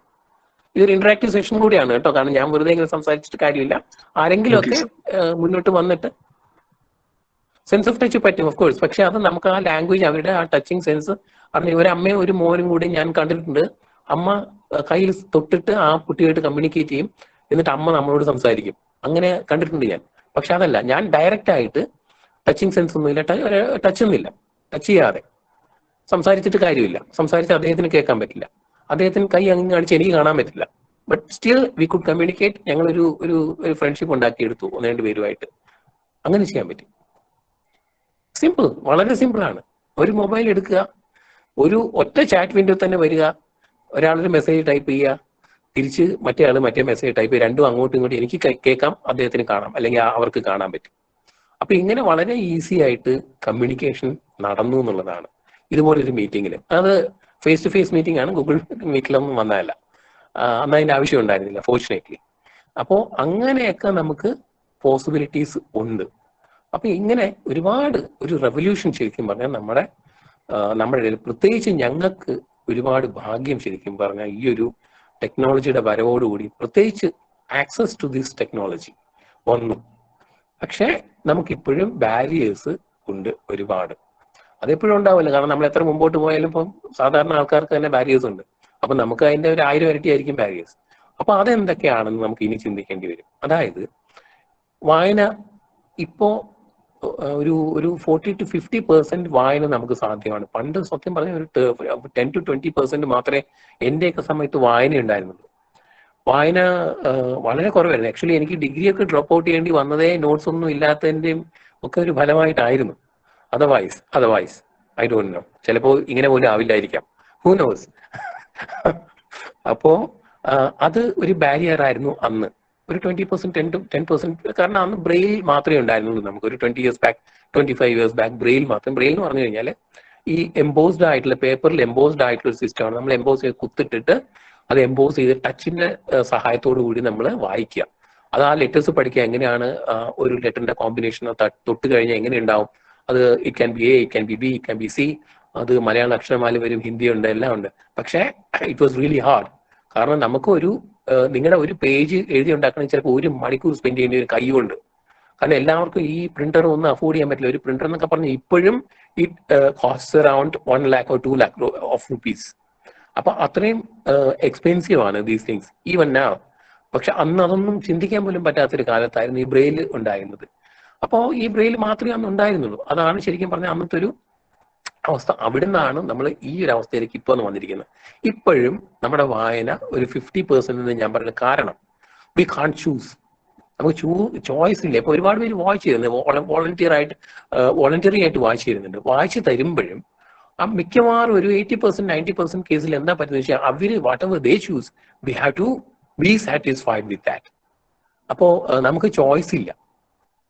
ഇതൊരു ഇന്ററാക്റ്റീവ് സെഷൻ കൂടിയാണ് കേട്ടോ, കാരണം ഞാൻ വെറുതെ ഇങ്ങനെ സംസാരിച്ചിട്ട് കാര്യമില്ല. ആരെങ്കിലും ഒക്കെ മുന്നോട്ട് വന്നിട്ട് സെൻസ് ഓഫ് ടച്ച് പറ്റും ഓഫ് കോഴ്സ്. പക്ഷെ അത് നമുക്ക് ആ ലാംഗ്വേജ്, അവരുടെ ആ ടച്ചിങ് സെൻസ് അറിഞ്ഞ ഒരു അമ്മയും ഒരു മോനും കൂടി ഞാൻ കണ്ടിട്ടുണ്ട്. അമ്മ കയ്യിൽ തൊട്ടിട്ട് ആ കുട്ടിയായിട്ട് കമ്മ്യൂണിക്കേറ്റ് ചെയ്യും, എന്നിട്ട് അമ്മ നമ്മളോട് സംസാരിക്കും. അങ്ങനെ കണ്ടിട്ടുണ്ട് ഞാൻ. പക്ഷെ അതല്ല, ഞാൻ ഡയറക്റ്റ് ആയിട്ട് ടച്ചിങ് സെൻസ് ഒന്നുമില്ല, ടച്ച് ഒന്നുമില്ല, ടച്ച് ചെയ്യാതെ സംസാരിച്ചിട്ട് കാര്യമില്ല, സംസാരിച്ച് അദ്ദേഹത്തിന് കേൾക്കാൻ പറ്റില്ല, അദ്ദേഹത്തിന് കൈ അങ്ങ് കാണിച്ച് എനിക്ക് കാണാൻ പറ്റില്ല. But still we could communicate. ഞങ്ങളൊരു ഒരു ഫ്രണ്ട്ഷിപ്പ് ഉണ്ടാക്കിയെടുത്തു 1-2 പേരുമായിട്ട്. അങ്ങനെ ചെയ്യാൻ പറ്റും. സിമ്പിൾ, വളരെ സിമ്പിൾ ആണ്. ഒരു മൊബൈൽ എടുക്കുക, ഒരു ഒറ്റ ചാറ്റ് വിൻഡോ തന്നെ വരിക, ഒരാളൊരു മെസ്സേജ് ടൈപ്പ് ചെയ്യുക, തിരിച്ച് മറ്റേ ആൾ മറ്റേ മെസ്സേജ് ടൈപ്പ് ചെയ്യുക, രണ്ടും അങ്ങോട്ടും ഇങ്ങോട്ടും എനിക്ക് കേൾക്കാം, അദ്ദേഹത്തിന് കാണാം, അല്ലെങ്കിൽ അവർക്ക് കാണാൻ പറ്റും. അപ്പൊ ഇങ്ങനെ വളരെ ഈസി ആയിട്ട് കമ്മ്യൂണിക്കേഷൻ നടന്നു എന്നുള്ളതാണ് ഇതുപോലൊരു മീറ്റിങ്ങിൽ. അത് ഫേസ് ടു ഫേസ് മീറ്റിംഗ് ആണ്, ഗൂഗിൾ മീറ്റിലൊന്നും വന്നതല്ല. അന്ന് അതിന്റെ ആവശ്യം ഉണ്ടായിരുന്നില്ല, ഫോർച്ചുനേറ്റ്ലി. അപ്പോൾ അങ്ങനെയൊക്കെ നമുക്ക് പോസിബിലിറ്റീസ് ഉണ്ട്. അപ്പൊ ഇങ്ങനെ ഒരുപാട് ഒരു റെവല്യൂഷൻ ശരിക്കും പറഞ്ഞാൽ നമ്മുടെ ഇടയിൽ, പ്രത്യേകിച്ച് ഞങ്ങൾക്ക് ഒരുപാട് ഭാഗ്യം ശരിക്കും പറഞ്ഞാൽ ഈ ഒരു ടെക്നോളജിയുടെ വരവോടുകൂടി, പ്രത്യേകിച്ച് ആക്സസ് ടു ദിസ് ടെക്നോളജി വന്നു. പക്ഷേ നമുക്കിപ്പോഴും ബാരിയേഴ്സ് ഉണ്ട് ഒരുപാട്. അതെപ്പോഴും ഉണ്ടാവില്ല, കാരണം നമ്മൾ എത്ര മുമ്പോട്ട് പോയാലും ഇപ്പം സാധാരണ ആൾക്കാർക്ക് തന്നെ ബാരിയേഴ്സ് ഉണ്ട്. അപ്പൊ നമുക്ക് അതിന്റെ ഒരു 1000 ഇരട്ടി ആയിരിക്കും ബാരിയേഴ്സ്. അപ്പൊ അതെന്തൊക്കെയാണെന്ന് നമുക്ക് ഇനി ചിന്തിക്കേണ്ടി വരും. അതായത് വായന ഇപ്പോ ഒരു 40 to 50% വായന നമുക്ക് സാധ്യമാണ്. പണ്ട് സത്യം പറഞ്ഞ ഒരു 10 to 20% മാത്രമേ എന്റെയൊക്കെ സമയത്ത് വായന ഉണ്ടായിരുന്നുള്ളൂ. വായന വളരെ കുറവായിരുന്നു. ആക്ച്വലി എനിക്ക് ഡിഗ്രിയൊക്കെ ഡ്രോപ്പ് ഔട്ട് ചെയ്യേണ്ടി വന്നതേ നോട്ട്സ് ഒന്നും ഇല്ലാത്തതിന്റെയും ഒക്കെ ഒരു ഫലമായിട്ടായിരുന്നു. അതർവൈസ് ഐ ഡോണ്ട് നോ, ചിലപ്പോൾ ഇങ്ങനെ പോലും ആവില്ലായിരിക്കാം, ഹൂ നോസ്. അപ്പോ അത് ഒരു ബാരിയർ ആയിരുന്നു അന്ന്. ഒരു 20%, 10%, കാരണം അന്ന് ബ്രെയിൽ മാത്രമേ ഉണ്ടായിരുന്നുള്ളൂ. നമുക്ക് ഒരു 20 years back, 25 years back Braille മാത്രം. ബ്രെയിൽ എന്ന് പറഞ്ഞു കഴിഞ്ഞാൽ ഈ എംബോസ്ഡ് ആയിട്ടുള്ള, പേപ്പറിൽ എംബോസ്ഡ് ആയിട്ടുള്ള ഒരു സിസ്റ്റമാണ്. നമ്മൾ എംബോസ് ചെയ്ത് കുത്തിട്ടിട്ട് അത് എംബോസ് ചെയ്ത് ടച്ചിന്റെ സഹായത്തോടു കൂടി നമ്മൾ വായിക്കുക. അത് ആ ലെറ്റേഴ്സ് പഠിക്കുക, എങ്ങനെയാണ് ഒരു ലെറ്ററിന്റെ കോമ്പിനേഷൻ തൊട്ട് കഴിഞ്ഞാൽ എങ്ങനെ ഉണ്ടാവും. അത് it can be A, it can be B, it can be C. അത് മലയാള അക്ഷരമാല വരും, ഹിന്ദി ഉണ്ട്, എല്ലാം ഉണ്ട്. പക്ഷേ ഇറ്റ് വാസ് റിയലി ഹാർഡ്. കാരണം നമുക്ക് നിങ്ങളുടെ ഒരു പേജ് എഴുതി ഉണ്ടാക്കണമെങ്കിൽ ചിലപ്പോൾ 1 മണിക്കൂർ സ്പെൻഡ് ചെയ്യേണ്ടി ഒരു കൈ കൊണ്ട്. കാരണം എല്ലാവർക്കും ഈ പ്രിന്റർ ഒന്നും അഫോർഡ് ചെയ്യാൻ പറ്റില്ല. ഒരു പ്രിന്റർ എന്നൊക്കെ പറഞ്ഞാൽ ഇപ്പോഴും it cost around 1 lakh or 2 lakh of rupees. അപ്പൊ അത്രയും എക്സ്പെൻസീവ് ആണ് ദീസ് തിങ്സ് ഈവൻ നൗ. പക്ഷെ അന്ന് അതൊന്നും ചിന്തിക്കാൻ പോലും പറ്റാത്തൊരു കാലത്തായിരുന്നു ഈ ബ്രെയിൽ ഉണ്ടായിരുന്നത്. അപ്പോൾ ഈ ബ്രെയിൽ മാത്രമേ അന്ന് ഉണ്ടായിരുന്നുള്ളൂ. അതാണ് ശരിക്കും പറഞ്ഞാൽ അന്നത്തെ ഒരു അവസ്ഥ. അവിടെ നിന്നാണ് നമ്മൾ ഈ ഒരു അവസ്ഥയിലേക്ക് ഇപ്പോൾ വന്നിരിക്കുന്നത്. ഇപ്പോഴും നമ്മുടെ വായന ഒരു 50% എന്ന് ഞാൻ പറയുന്നത്. കാരണം വി കാൺ ചൂസ്, നമുക്ക് ചോയ്സ് ഇല്ല. ഇപ്പൊ ഒരുപാട് പേര് വായിച്ചു തരുന്നത് വോളണ്ടിയറി ആയിട്ട് വായിച്ചു തരുന്നുണ്ട്. വായിച്ചു തരുമ്പോഴും ആ മിക്കവാറും ഒരു 80%, 90% കേസിൽ എന്താ പറ്റുന്നത് വെച്ചാൽ അവര് whatever they choose, we have to be satisfied with that. അപ്പോ നമുക്ക് ചോയ്സ് ഇല്ല.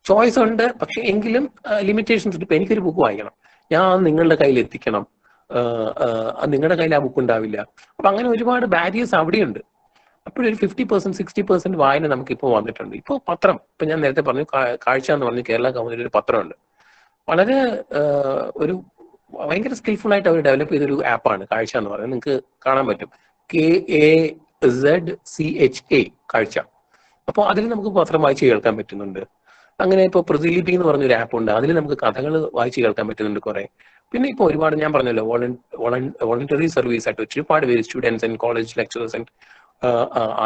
ചോയ്സ് ഉണ്ട്, പക്ഷെ എങ്കിലും ലിമിറ്റേഷൻസ് ഉണ്ട്. ഇപ്പൊ എനിക്കൊരു ബുക്ക് വായിക്കണം, ഞാൻ നിങ്ങളുടെ കയ്യിൽ എത്തിക്കണം, നിങ്ങളുടെ കയ്യിൽ ആ ബുക്ക് ഉണ്ടാവില്ല. അപ്പൊ അങ്ങനെ ഒരുപാട് ബാരിയേഴ്സ് അവിടെയുണ്ട്. അപ്പോഴൊരു 50%, 60% വായന നമുക്കിപ്പോൾ വന്നിട്ടുണ്ട്. ഇപ്പോൾ പത്രം, ഇപ്പൊ ഞാൻ നേരത്തെ പറഞ്ഞു കാഴ്ച എന്ന് പറഞ്ഞു, കേരള ഗവൺമെന്റ് ഒരു പത്രമുണ്ട്. വളരെ ഒരു ഭയങ്കര സ്കിൽഫുൾ ആയിട്ട് അവർ ഡെവലപ്പ് ചെയ്തൊരു ആപ്പാണ് കാഴ്ച എന്ന് പറയുന്നത്. നിങ്ങൾക്ക് കാണാൻ പറ്റും, KAZCHA കാഴ്ച. അപ്പോൾ അതിൽ നമുക്ക് പത്രം വായിച്ച് കേൾക്കാൻ പറ്റുന്നുണ്ട്. അങ്ങനെ ഇപ്പോൾ പ്രതിലിപി എന്ന് പറഞ്ഞൊരു ആപ്പ് ഉണ്ട്, അതിൽ നമുക്ക് കഥകൾ വായിച്ച് കേൾക്കാൻ പറ്റുന്നുണ്ട് കുറെ. പിന്നെ ഇപ്പോൾ ഒരുപാട് ഞാൻ പറഞ്ഞല്ലോ വോളണ്ടറി സർവീസ് ആയിട്ട് ഒരുപാട് പേര്, students and college lecturers and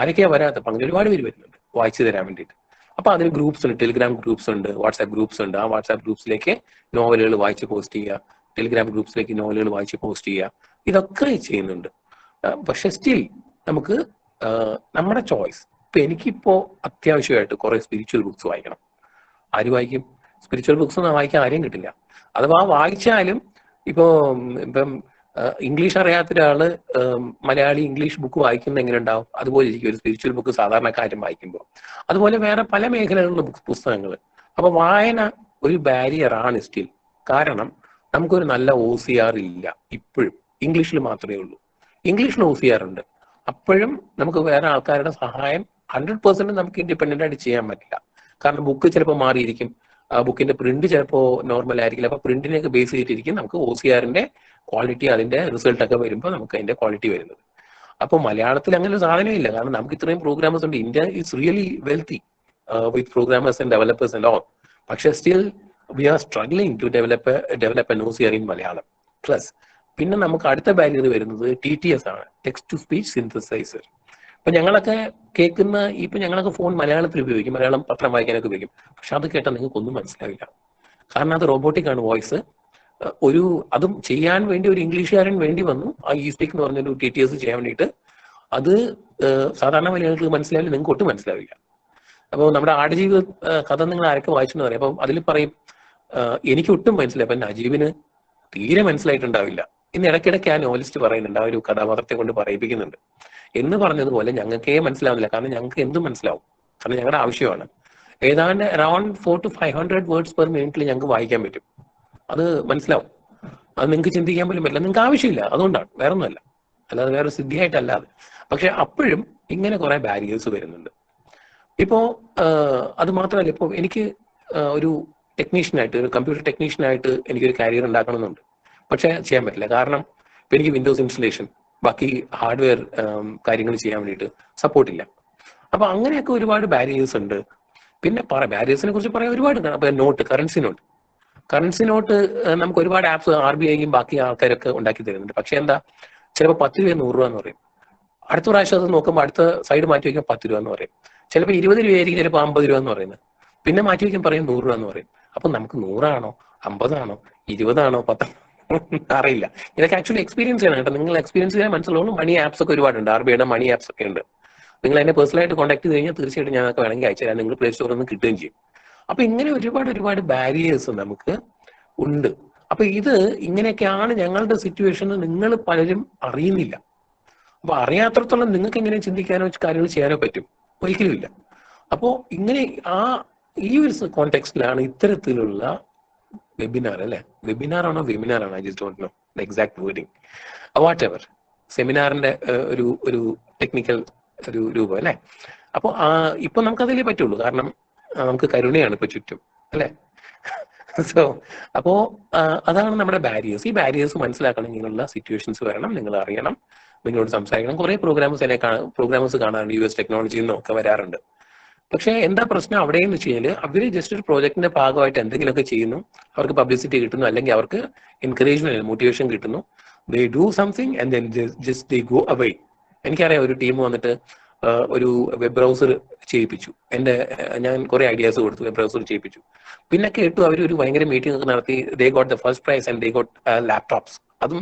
ആരൊക്കെയാ വരാത്ത, അപ്പം അങ്ങനെ ഒരുപാട് പേര് വരുന്നുണ്ട് വായിച്ചു തരാൻ വേണ്ടിയിട്ട്. അപ്പൊ അതിന് ഗ്രൂപ്പ്സ് ഉണ്ട്, ടെലിഗ്രാം ഗ്രൂപ്പ്സ് ഉണ്ട്, വാട്സ്ആപ്പ് ഗ്രൂപ്പ്സ് ഉണ്ട്. ആ വാട്സ്ആപ്പ് ഗ്രൂപ്പ്സിലേക്ക് നോവലുകൾ വായിച്ച് പോസ്റ്റ് ചെയ്യുക, ടെലിഗ്രാം ഗ്രൂപ്പ്സിലേക്ക് നോവലുകൾ വായിച്ച് പോസ്റ്റ് ചെയ്യുക, ഇതൊക്കെ ചെയ്യുന്നുണ്ട്. പക്ഷെ സ്റ്റിൽ നമുക്ക് നമ്മുടെ ചോയ്സ്. ഇപ്പൊ എനിക്കിപ്പോ അത്യാവശ്യമായിട്ട് കുറെ സ്പിരിച്വൽ ബുക്സ് വായിക്കണം. ആര് വായിക്കും? സ്പിരിച്വൽ ബുക്സ് ഒന്നും വായിക്കാൻ ആരെയും കിട്ടില്ല. അഥവാ വായിച്ചാലും ഇപ്പം ഇംഗ്ലീഷ് അറിയാത്ത ഒരാള് മലയാളി ഇംഗ്ലീഷ് ബുക്ക് വായിക്കുന്നത് എങ്ങനെ ഉണ്ടാവും? അതുപോലെ ഇരിക്കും ഒരു സ്പിരിച്വൽ ബുക്ക് സാധാരണക്കാരും വായിക്കുമ്പോൾ. അതുപോലെ വേറെ പല മേഖലകളിലുള്ള പുസ്തകങ്ങൾ. അപ്പൊ വായന ഒരു ബാരിയർ ആണ് സ്റ്റിൽ. കാരണം നമുക്കൊരു നല്ല OCR ഇല്ല ഇപ്പോഴും. ഇംഗ്ലീഷിൽ മാത്രമേ ഉള്ളൂ. ഇംഗ്ലീഷിൽ OCR ഉണ്ട്. അപ്പോഴും നമുക്ക് വേറെ ആൾക്കാരുടെ സഹായം 100% നമുക്ക് ഇൻഡിപെൻഡന്റ് ആയിട്ട് ചെയ്യാൻ പറ്റില്ല. കാരണം ബുക്ക് ചിലപ്പോൾ മാറിയിരിക്കും, ബുക്കിന്റെ പ്രിന്റ് ചിലപ്പോൾ നോർമൽ ആയിരിക്കില്ല. അപ്പൊ പ്രിന്റിനെയൊക്കെ ബേസ് ചെയ്തിട്ടിരിക്കും നമുക്ക് OCRന്റെ ക്വാളിറ്റി, അതിന്റെ റിസൾട്ട് ഒക്കെ വരുമ്പോൾ നമുക്ക് അതിന്റെ ക്വാളിറ്റി വരുന്നത്. അപ്പോൾ മലയാളത്തിൽ അങ്ങനെ ഒരു സാധനമില്ല. കാരണം നമുക്ക് ഇത്രയും പ്രോഗ്രാമേഴ്സ് ഉണ്ട്. India is really wealthy with programmers and developers and all. പക്ഷെ still we are struggling to develop an OCR in Malayalam. Plus പിന്നെ നമുക്ക് അടുത്ത ബാരിയർ വരുന്നത് TTS ആണ്, ടെക്സ്റ്റ് ടു സ്പീച്ച് സിന്തസൈസർ. അപ്പൊ ഞങ്ങളൊക്കെ കേൾക്കുന്ന ഇപ്പൊ ഞങ്ങളൊക്കെ ഫോൺ മലയാളത്തിൽ ഉപയോഗിക്കും, മലയാളം പത്രം വായിക്കാനൊക്കെ ഉപയോഗിക്കും. പക്ഷെ അത് കേട്ടാൽ നിങ്ങൾക്ക് ഒന്നും മനസ്സിലാവില്ല. കാരണം അത് റോബോട്ടിക് ആണ് വോയിസ്. അതും ചെയ്യാൻ വേണ്ടി ഒരു ഇംഗ്ലീഷുകാരൻ വേണ്ടി വന്നു. ആ ഈസ്പീക്ക് എന്ന് പറഞ്ഞൊരു TTS ചെയ്യാൻ വേണ്ടിയിട്ട്. അത് സാധാരണ മലയാളികൾക്ക് മനസ്സിലാവില്ല, നിങ്ങൾക്ക് ഒട്ടും മനസ്സിലാവില്ല. അപ്പോൾ നമ്മുടെ ആടുജീവിത കഥ നിങ്ങൾ ആരൊക്കെ വായിച്ചെന്ന് പറയാം. അപ്പം അതിൽ പറയും എനിക്ക് ഒട്ടും മനസ്സിലായി. അപ്പൊ നജീബിന് തീരെ മനസ്സിലായിട്ടുണ്ടാവില്ല. ഇന്ന് ഇടയ്ക്കിടയ്ക്ക് ആ നോവലിസ്റ്റ് പറയുന്നുണ്ട്, ആ ഒരു കഥാപാത്രത്തെ കൊണ്ട് പറയിപ്പിക്കുന്നുണ്ട്. എന്ന് പറഞ്ഞതുപോലെ ഞങ്ങൾക്കേ മനസ്സിലാവില്ല. കാരണം ഞങ്ങൾക്ക് എന്തും മനസ്സിലാവും, കാരണം ഞങ്ങളുടെ ആവശ്യമാണ്. ഏതാണ്ട് അറൌണ്ട് 400 to 500 വേർഡ്സ് പെർ മിനിറ്റിൽ ഞങ്ങൾക്ക് വായിക്കാൻ പറ്റും. അത് മനസ്സിലാവും. അത് നിങ്ങൾക്ക് ചിന്തിക്കാൻ പോലും പറ്റില്ല, നിങ്ങൾക്ക് ആവശ്യമില്ല, അതുകൊണ്ടാണ്, വേറെ ഒന്നുമല്ല, അല്ലാതെ വേറെ സിദ്ധിയായിട്ടല്ലാതെ. പക്ഷെ അപ്പോഴും ഇങ്ങനെ കുറെ ബാരിയേഴ്സ് വരുന്നുണ്ട്. ഇപ്പോ അത് മാത്രമല്ല, ഇപ്പോൾ എനിക്ക് ഒരു ടെക്നീഷ്യനായിട്ട്, ഒരു കമ്പ്യൂട്ടർ ടെക്നീഷ്യനായിട്ട് എനിക്കൊരു കരിയർ ഉണ്ടാക്കണമെന്നുണ്ട്. പക്ഷെ ചെയ്യാൻ പറ്റില്ല. കാരണം ഇപ്പൊ എനിക്ക് വിൻഡോസ് ഇൻസ്റ്റലേഷൻ, ബാക്കി ഹാർഡ്വെയർ കാര്യങ്ങൾ ചെയ്യാൻ വേണ്ടിയിട്ട് സപ്പോർട്ടില്ല. അപ്പൊ അങ്ങനെയൊക്കെ ഒരുപാട് ബാരിയേഴ്സ് ഉണ്ട്. പിന്നെ ബാരിയേഴ്സിനെ കുറിച്ച് പറയാൻ ഒരുപാട്. അപ്പൊ കറൻസി നോട്ട് നമുക്ക് ഒരുപാട് ആപ്സ് RBIയും ബാക്കി ആൾക്കാരൊക്കെ ഉണ്ടാക്കി തരുന്നുണ്ട്. പക്ഷെ എന്താ, ചിലപ്പോൾ 10 രൂപ 100 രൂപ എന്ന് പറയും. അടുത്ത പ്രാവശ്യം അത് നോക്കുമ്പോൾ അടുത്ത സൈഡ് മാറ്റി വയ്ക്കാൻ 10 രൂപ എന്ന് പറയും. ചിലപ്പോൾ 20 രൂപയായിരിക്കും, ചിലപ്പോൾ 50 രൂപ എന്ന് പറയുന്നത്. പിന്നെ മാറ്റി വയ്ക്കാൻ പറയും 100 രൂപ എന്ന് പറയും. അപ്പൊ നമുക്ക് 100 ആണോ 50 ആണോ 20 ആണോ 10 അറിയില്ല. ഇതൊക്കെ ആക്ച്വലി എക്സ്പീരിയൻസ് ചെയ്യണം കേട്ടോ. നിങ്ങൾ എക്സ്പീരിയൻസ് ചെയ്യാൻ മനസ്സിലുള്ളൂ. മണി ആപ്സ് ഒക്കെ ഒരുപാടുണ്ട്, RBIയുടെ മണി ആപ്സ് ഒക്കെ ഉണ്ട്. നിങ്ങൾ എന്നെ പേഴ്സണലായിട്ട് കോൺടാക്ട് ചെയ്ത് കഴിഞ്ഞാൽ തീർച്ചയായിട്ടും ഞാനൊക്കെ വേണമെങ്കിൽ അയച്ചു തരാം. നിങ്ങൾ പ്ലേ സ്റ്റോറിൽ നിന്ന് കിട്ടുകയും ചെയ്യും. അപ്പൊ ഇങ്ങനെ ഒരുപാട് ബാരിയേഴ്സ് നമുക്ക് ഉണ്ട്. അപ്പൊ ഇത് ഇങ്ങനെയൊക്കെയാണ് ഞങ്ങളുടെ സിറ്റുവേഷൻ. നിങ്ങൾ പലരും അറിയുന്നില്ല. അപ്പൊ അറിയാത്രത്തോളം നിങ്ങൾക്ക് എങ്ങനെ ചിന്തിക്കാനോ കാര്യങ്ങൾ ചെയ്യാനോ പറ്റും? ഒരിക്കലും ഇല്ല. അപ്പോ ഇങ്ങനെ ഈ ഒരു കോണ്ടെക്സ്റ്റിലാണ് ഇത്തരത്തിലുള്ള വെബിനാർ, അല്ലെ, വെബിനാർ ആണോ വെബിനാർ ആണോ, I just don't know the exact wording, whatever, സെമിനാറിന്റെ ഒരു ടെക്നിക്കൽ ഒരു രൂപം, അല്ലെ. അപ്പൊ ഇപ്പൊ നമുക്കതിലേ പറ്റുള്ളൂ, കാരണം നമുക്ക് കരുണയാണ് ഇപ്പൊ ചുറ്റും, അല്ലെ. സോ അപ്പോ അതാണ് നമ്മുടെ ബാരിയേഴ്സ്. ഈ ബാരിയേഴ്സ് മനസ്സിലാക്കണമെങ്കിലുള്ള സിറ്റുവേഷൻസ് വരണം, നിങ്ങൾ അറിയണം, നിങ്ങളോട് സംസാരിക്കണം. കുറെ പ്രോഗ്രാംസ് കാണാറുണ്ട്, US ടെക്നോളജിയിൽ നിന്നൊക്കെ വരാറുണ്ട്. പക്ഷെ എന്താ പ്രശ്നം അവിടെയെന്ന് വെച്ച് കഴിഞ്ഞാൽ, അവര് ജസ്റ്റ് ഒരു പ്രോജക്റ്റിന്റെ ഭാഗമായിട്ട് എന്തെങ്കിലുമൊക്കെ ചെയ്യുന്നു, അവർക്ക് പബ്ലിസിറ്റി കിട്ടുന്നു, അല്ലെങ്കിൽ അവർക്ക് എൻകറേജ്മെന്റ്, മോട്ടിവേഷൻ കിട്ടുന്നു. They do something and then just they go away. എനിക്കറിയാം ഒരു ടീം വന്നിട്ട് ഒരു വെബ് ബ്രൗസർ ചെയ്യിപ്പിച്ചു. ഞാൻ കുറെ ഐഡിയാസ് കൊടുത്തു, വെബ് ബ്രൗസർ ചെയ്യിപ്പിച്ചു. പിന്നെ കേട്ടു അവർ ഒരു ഭയങ്കര മീറ്റിംഗ് ഒക്കെ നടത്തി. They got the first prize and they got laptops, അതും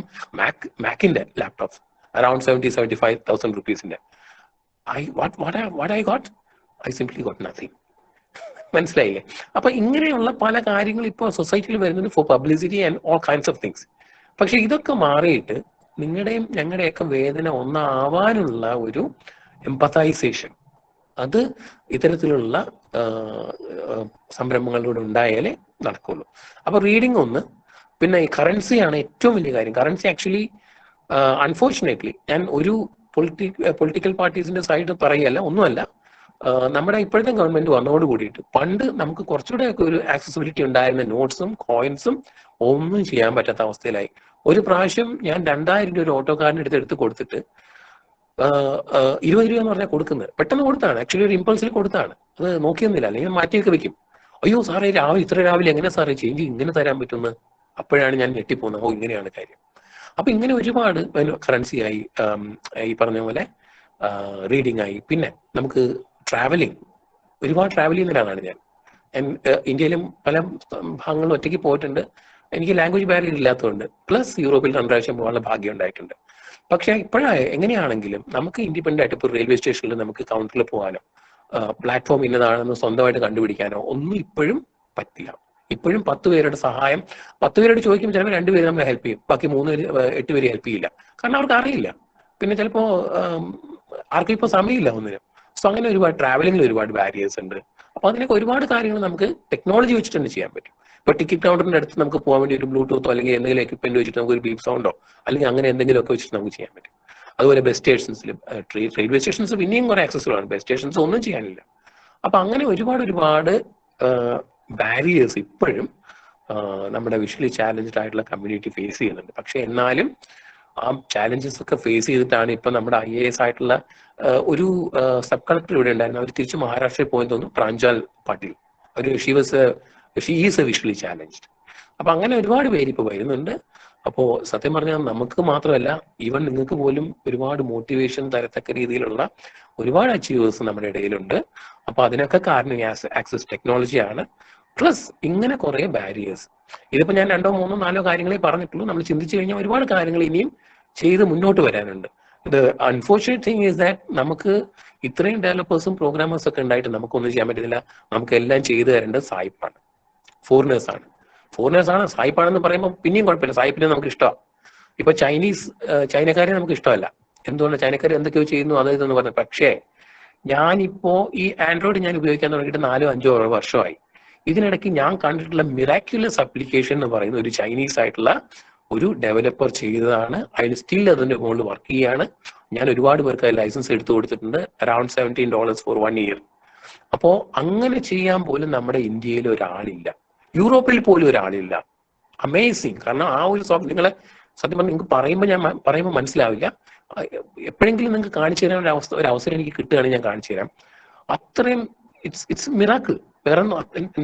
മാക്കിന്റെ ലാപ്ടോപ്സ്, അറൌണ്ട് 70,000-75,000 റുപ്പീസിന്റെ. I simply got nothing. മനസ്സിലായില്ലേ? അപ്പൊ ഇങ്ങനെയുള്ള പല കാര്യങ്ങൾ ഇപ്പോൾ സൊസൈറ്റിയിൽ വരുന്നുണ്ട്, for publicity and all kinds of things. പക്ഷെ ഇതൊക്കെ മാറിയിട്ട് നിങ്ങളുടെയും ഞങ്ങളുടെയൊക്കെ വേദന ഒന്നാവാനുള്ള ഒരു എംപത്തൈസേഷൻ, അത് ഇത്തരത്തിലുള്ള സംരംഭങ്ങളിലൂടെ ഉണ്ടായാലേ നടക്കുള്ളൂ. അപ്പൊ റീഡിങ് ഒന്ന്. പിന്നെ ഈ കറൻസിയാണ് ഏറ്റവും വലിയ കാര്യം. കറൻസി ആക്ച്വലി അൺഫോർച്ചുനേറ്റ്ലി, ഞാൻ ഒരു പൊളിറ്റിക്കൽ പാർട്ടീസിന്റെ സൈഡ് പറയുകയല്ല, ഒന്നുമല്ല, നമ്മുടെ ഇപ്പോഴത്തെ ഗവൺമെന്റ് വന്നതോട് കൂടിയിട്ട് പണ്ട് നമുക്ക് കുറച്ചുകൂടെയൊക്കെ ഒരു ആക്സസിബിലിറ്റി ഉണ്ടായിരുന്ന നോട്ട്സും കോയിൻസും ഒന്നും ചെയ്യാൻ പറ്റാത്ത അവസ്ഥയിലായി. ഒരു പ്രാവശ്യം ഞാൻ 2000 രൂപ ഒരു ഓട്ടോക്കാരൻ്റെ എടുത്ത് കൊടുത്തിട്ട് 20 രൂപ എന്ന് പറഞ്ഞാൽ കൊടുക്കുന്നത്, പെട്ടെന്ന് കൊടുത്താണ്, ആക്ച്വലി ഒരു ഇമ്പൾസിൽ കൊടുത്താണ്, അത് നോക്കിയൊന്നുമില്ല, അല്ലെങ്കിൽ മാറ്റിയൊക്കെ വെക്കും. അയ്യോ സാറേ ഇത്ര രാവിലെ എങ്ങനെ സാറേ ചേഞ്ച് ഇങ്ങനെ തരാൻ പറ്റുമെന്ന്. അപ്പോഴാണ് ഞാൻ ഞെട്ടിപ്പോകുന്നത്, ഇങ്ങനെയാണ് കാര്യം. അപ്പൊ ഇങ്ങനെ ഒരുപാട് കറൻസി ആയി, ഈ പറഞ്ഞ പോലെ റീഡിങ് ആയി. പിന്നെ നമുക്ക് ട്രാവലിംഗ്, ഒരുപാട് ട്രാവൽ ചെയ്യുന്ന ഒരാളാണ് ഞാൻ. ഇന്ത്യയിലും പല ഭാഗങ്ങളും ഒറ്റയ്ക്ക് പോയിട്ടുണ്ട്. എനിക്ക് ലാംഗ്വേജ് ബാരിയർ ഇല്ലാത്തതുകൊണ്ട്, പ്ലസ് യൂറോപ്പിൽ 2 പ്രാവശ്യം പോകാനുള്ള ഭാഗ്യം ഉണ്ടായിട്ടുണ്ട്. പക്ഷെ ഇങ്ങനെയാണെങ്കിലും നമുക്ക് ഇൻഡിപെൻഡന്റ് ആയിട്ട് ഇപ്പോൾ റെയിൽവേ സ്റ്റേഷനിൽ നമുക്ക് കൗണ്ടറിൽ പോകാനോ പ്ലാറ്റ്ഫോം ഇന്നതാണെന്ന് സ്വന്തമായിട്ട് കണ്ടുപിടിക്കാനോ ഒന്നും ഇപ്പോഴും പറ്റില്ല. ഇപ്പോഴും 10 പേരുടെ സഹായം, 10 പേരോട് ചോദിക്കുമ്പോൾ ചിലപ്പോൾ 2 പേര് നമ്മളെ ഹെൽപ്പ് ചെയ്യും, ബാക്കി 8 പേര് ഹെൽപ്പ് ചെയ്യില്ല, കാരണം അവർക്ക് അറിയില്ല. പിന്നെ ചിലപ്പോൾ ആർക്കും ഇപ്പോൾ സമയമില്ല ഒന്നിനും. സോ അങ്ങനെ ഒരുപാട് ട്രാവലിംഗിൽ ഒരുപാട് ബാരിയേഴ്സ് ഉണ്ട്. അപ്പൊ അതിനൊക്കെ ഒരുപാട് കാര്യങ്ങൾ നമുക്ക് ടെക്നോളജി വെച്ചിട്ട് തന്നെ ചെയ്യാൻ പറ്റും. ഇപ്പൊ ടിക്കറ്റ് കൗണ്ടറിന്റെ അടുത്ത് നമുക്ക് പോകാൻ വേണ്ടി ഒരു ബ്ലൂടൂത്തോ അല്ലെങ്കിൽ എന്തെങ്കിലും എക്യുപ്മെന്റ് വെച്ചിട്ട് നമുക്ക് ഒരു ബീപ്പ് സൗണ്ടോ അല്ലെങ്കിൽ അങ്ങനെ എന്തെങ്കിലുമൊക്കെ വെച്ചിട്ട് നമുക്ക് ചെയ്യാൻ പറ്റും. അതുപോലെ ബസ് സ്റ്റേഷൻസിലും റെയിൽവേ സ്റ്റേഷൻസ് പിന്നെയും കുറെ ആക്സസിബിൾ ആണ്, ബസ് സ്റ്റേഷൻസ് ഒന്നും ചെയ്യാനില്ല. അപ്പൊ അങ്ങനെ ഒരുപാട് ബാരിയേഴ്സ് ഇപ്പോഴും നമ്മുടെ വിഷ്വലി ചാലഞ്ച്ഡ് ആയിട്ടുള്ള കമ്മ്യൂണിറ്റി ഫേസ് ചെയ്യുന്നുണ്ട്. പക്ഷെ എന്നാലും ആ ചാലഞ്ചസ് ഒക്കെ ഫേസ് ചെയ്തിട്ടാണ് ഇപ്പൊ നമ്മുടെ IAS ആയിട്ടുള്ള ഒരു സബ് കളക്ടർ ഇവിടെ ഉണ്ടായിരുന്നു. അവർ തിരിച്ച് മഹാരാഷ്ട്രയിൽ പോയെന്ന് തോന്നുന്നു, Pranjal Patil. She is a visually challenged. അപ്പൊ അങ്ങനെ ഒരുപാട് പേര് ഇപ്പൊ വരുന്നുണ്ട്. അപ്പോൾ സത്യം പറഞ്ഞാൽ നമുക്ക് മാത്രമല്ല, ഈവൻ നിങ്ങൾക്ക് പോലും ഒരുപാട് മോട്ടിവേഷൻ തരത്തക്ക രീതിയിലുള്ള ഒരുപാട് അച്ചീവേഴ്സ് നമ്മുടെ ഇടയിലുണ്ട്. അപ്പൊ അതിനൊക്കെ കാരണം ഈ ആക്സസ് ടെക്നോളജിയാണ്. പ്ലസ് ഇങ്ങനെ കുറെ ബാരിയേഴ്സ്. ഇതിപ്പോ ഞാൻ 2, 3, 4 കാര്യങ്ങളെ പറഞ്ഞിട്ടുള്ളൂ. നമ്മൾ ചിന്തിച്ചു കഴിഞ്ഞാൽ ഒരുപാട് കാര്യങ്ങൾ ഇനിയും ചെയ്ത് മുന്നോട്ട് വരാനുണ്ട്. ഇത് അൺഫോർച്ചുനേറ്റ് തിങ് ഈസ് ദാറ്റ് നമുക്ക് ഇത്രയും ഡെവലപ്പേഴ്സും പ്രോഗ്രാമേഴ്സും ഒക്കെ ഉണ്ടായിട്ട് നമുക്കൊന്നും ചെയ്യാൻ പറ്റുന്നില്ല. നമുക്ക് എല്ലാം ചെയ്തു തരേണ്ടത് സായിപ്പാണ്, ഫോറിനേഴ്സ് ആണ്. സായിപ്പാണെന്ന് പറയുമ്പോൾ പിന്നെയും കുഴപ്പമില്ല, സായിപ്പിനെ നമുക്ക് ഇഷ്ടമാണ്. ഇപ്പൊ ചൈനക്കാരെ നമുക്ക് ഇഷ്ടമല്ല. എന്തുകൊണ്ട്? ചൈനക്കാർ എന്തൊക്കെയോ ചെയ്യുന്നു അത് ഇതെന്ന് പറഞ്ഞു. പക്ഷേ ഞാനിപ്പോ ഈ ആൻഡ്രോയിഡ് ഞാൻ ഉപയോഗിക്കാൻ തുടങ്ങിയിട്ട് 4, 5 വർഷമായി. ഇതിനിടയ്ക്ക് ഞാൻ കണ്ടിട്ടുള്ള മിറാക്യുലസ് ആപ്ലിക്കേഷൻ എന്ന് പറയുന്ന ഒരു ചൈനീസ് ആയിട്ടുള്ള ഒരു ഡെവലപ്പർ ചെയ്തതാണ്. അതിന് സ്റ്റിൽ അതിന്റെ മുകളിൽ വർക്ക് ചെയ്യാണ്. ഞാൻ ഒരുപാട് പേർക്ക് ലൈസൻസ് എടുത്തു കൊടുത്തിട്ടുണ്ട്. Around $17 for 1 year. അപ്പോ അങ്ങനെ ചെയ്യാൻ പോലും നമ്മുടെ ഇന്ത്യയിൽ ഒരാളില്ല, യൂറോപ്പിൽ പോലും ഒരാളില്ല. അമേസിങ്. കാരണം ആ ഒരു നിങ്ങളെ സത്യം പറഞ്ഞാൽ നിങ്ങൾക്ക് പറയുമ്പോൾ മനസ്സിലാവില്ല. എപ്പോഴെങ്കിലും നിങ്ങൾക്ക് കാണിച്ചു തരാൻ ഒരു അവസരം എനിക്ക് കിട്ടുകയാണെങ്കിൽ ഞാൻ കാണിച്ചു തരാം. അത്രയും ഇറ്റ്സ് മിറാക്കിൾ. വേറെ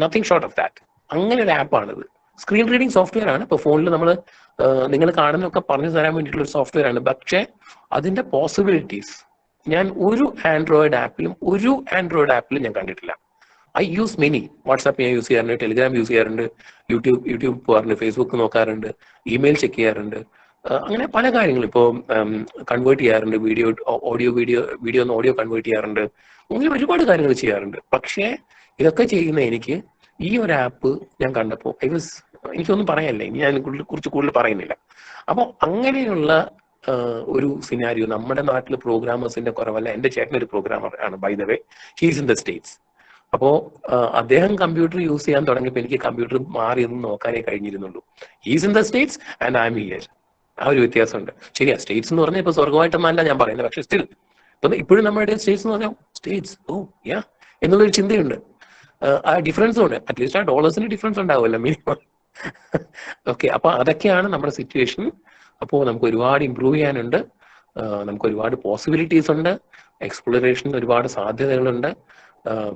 നത്തിങ് ഷോർട്ട് ഓഫ് ദാറ്റ്. അങ്ങനെ ഒരു ആപ്പാണിത്. സ്ക്രീൻ റീഡിംഗ് സോഫ്റ്റ്വെയർ ആണ്. ഇപ്പൊ ഫോണിൽ നമ്മൾ നിങ്ങൾ കാണുന്നൊക്കെ പറഞ്ഞു തരാൻ വേണ്ടിയിട്ടുള്ള ഒരു സോഫ്റ്റ്വെയർ ആണ്. പക്ഷേ അതിന്റെ പോസിബിലിറ്റീസ് ഞാൻ ഒരു ആൻഡ്രോയിഡ് ആപ്പിലും ഞാൻ കണ്ടിട്ടില്ല. I use many. വാട്സാപ്പ് ഞാൻ യൂസ് ചെയ്യാറുണ്ട്, ടെലിഗ്രാം യൂസ് ചെയ്യാറുണ്ട്, യൂട്യൂബ് പോകാറുണ്ട്, ഫേസ്ബുക്ക് നോക്കാറുണ്ട്, ഇമെയിൽ ചെക്ക് ചെയ്യാറുണ്ട്, അങ്ങനെ പല കാര്യങ്ങളും. ഇപ്പോൾ കൺവേർട്ട് ചെയ്യാറുണ്ട്, വീഡിയോ കൺവേർട്ട് ചെയ്യാറുണ്ട്, അങ്ങനെ ഒരുപാട് കാര്യങ്ങൾ ചെയ്യാറുണ്ട്. പക്ഷേ ഇതൊക്കെ ചെയ്യുന്ന എനിക്ക് ഈ ഒരു ആപ്പ് ഞാൻ കണ്ടപ്പോൾ എനിക്കൊന്നും പറയാനില്ല. ഇനി ഞാൻ കുറിച്ച് കൂടുതൽ പറയുന്നില്ല. അപ്പോൾ അങ്ങനെയുള്ള ഒരു സിനാരിയോ നമ്മുടെ നാട്ടിൽ പ്രോഗ്രാമേഴ്സിന്റെ കുറവല്ല. എന്റെ ചേട്ടൻ ഒരു പ്രോഗ്രാമർ ആണ്, by the way. He's in the States. അപ്പോ അദ്ദേഹം കമ്പ്യൂട്ടർ യൂസ് ചെയ്യാൻ തുടങ്ങിയപ്പോൾ എനിക്ക് കമ്പ്യൂട്ടർ മാറിയൊന്നും നോക്കാനേ കഴിഞ്ഞിരുന്നുള്ളൂ. He's in the States and I am here. ആ ഒരു വ്യത്യാസമുണ്ട്. ശരിയാ, സ്റ്റേറ്റ്സ് എന്ന് പറഞ്ഞാൽ ഇപ്പൊ സ്വർഗമായിട്ടൊന്നല്ല ഞാൻ പറയുന്നത്. പക്ഷെ സ്റ്റിൽ ഇപ്പോഴും നമ്മുടെ സ്റ്റേറ്റ്സ് എന്ന് പറഞ്ഞാൽ സ്റ്റേറ്റ്സ് എന്നുള്ളൊരു ചിന്തയുണ്ട്. ആ ഡിഫറൻസും ഉണ്ട്. അറ്റ്ലീസ്റ്റ് ആ ഡോളേഴ്സിന് ഡിഫറൻസ് ഉണ്ടാവുമല്ലോ മിനിമം. ഓക്കെ, അപ്പൊ അതൊക്കെയാണ് നമ്മുടെ സിറ്റുവേഷൻ. അപ്പോൾ നമുക്ക് ഒരുപാട് ഇമ്പ്രൂവ് ചെയ്യാനുണ്ട്. നമുക്ക് ഒരുപാട് പോസിബിലിറ്റീസ് ഉണ്ട്. എക്സ്പ്ലോറേഷന് ഒരുപാട് സാധ്യതകളുണ്ട്.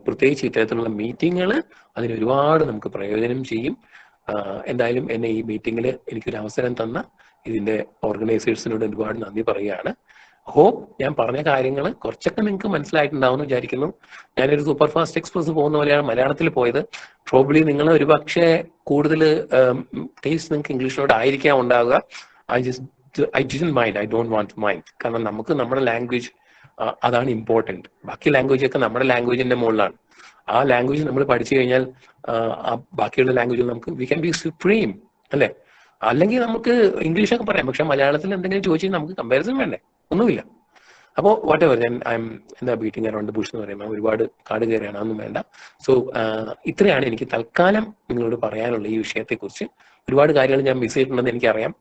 പ്രത്യേകിച്ച് ഇത്തരത്തിലുള്ള മീറ്റിങ്ങുകൾ അതിന് ഒരുപാട് നമുക്ക് പ്രയോജനം ചെയ്യും. എന്തായാലും എന്നെ ഈ മീറ്റിങ്ങിൽ എനിക്കൊരു അവസരം തന്ന ഇതിന്റെ ഓർഗനൈസേഴ്സിനോട് ഒരുപാട് നന്ദി പറയുകയാണ്. ഹോപ്പ് ഞാൻ പറഞ്ഞ കാര്യങ്ങൾ കുറച്ചൊക്കെ നിങ്ങൾക്ക് മനസ്സിലായിട്ടുണ്ടാവുമെന്ന് വിചാരിക്കുന്നു. ഞാനൊരു സൂപ്പർ ഫാസ്റ്റ് എക്സ്പ്രസ് പോകുന്ന പോലെയാണ് മലയാളത്തിൽ പോയത്. പ്രോബ്ലി നിങ്ങൾ ഒരുപക്ഷെ കൂടുതൽ ടേസ്റ്റ് നിങ്ങൾക്ക് ഇംഗ്ലീഷിനോട് ആയിരിക്കാം ഉണ്ടാവുക. I didn't mind, I don't want to mind. കാരണം നമുക്ക് നമ്മുടെ ലാംഗ്വേജ് അതാണ് ഇമ്പോർട്ടൻറ്റ്. ബാക്കി ലാംഗ്വേജ് ഒക്കെ നമ്മുടെ ലാംഗ്വേജിന്റെ മുകളിലാണ്. ആ ലാംഗ്വേജ് നമ്മൾ പഠിച്ചു കഴിഞ്ഞാൽ ബാക്കിയുള്ള ലാംഗ്വേജ് നമുക്ക് വി ക്യാൻ ബി സുപ്രീം അല്ലേ. അല്ലെങ്കിൽ നമുക്ക് ഇംഗ്ലീഷൊക്കെ പറയാം, പക്ഷെ മലയാളത്തിൽ എന്തെങ്കിലും ചോദിച്ചാൽ നമുക്ക് കമ്പാരിസൺ വേണ്ടേ? ഒന്നുമില്ല. അപ്പോൾ വാട്ട് എവർ, ഞാൻ എന്താ ബീറ്റിംഗ് അറൗണ്ട് ബുഷ് എന്ന് പറയുമ്പോൾ ഒരുപാട് കാട് കയറിയാണ്, അതൊന്നും വേണ്ട. സോ ഇത്രയാണ് എനിക്ക് തൽക്കാലം നിങ്ങളോട് പറയാനുള്ള ഈ വിഷയത്തെക്കുറിച്ച്. ഒരുപാട് കാര്യങ്ങൾ ഞാൻ മിസ് ചെയ്തിട്ടുണ്ടെന്ന് എനിക്കറിയാം.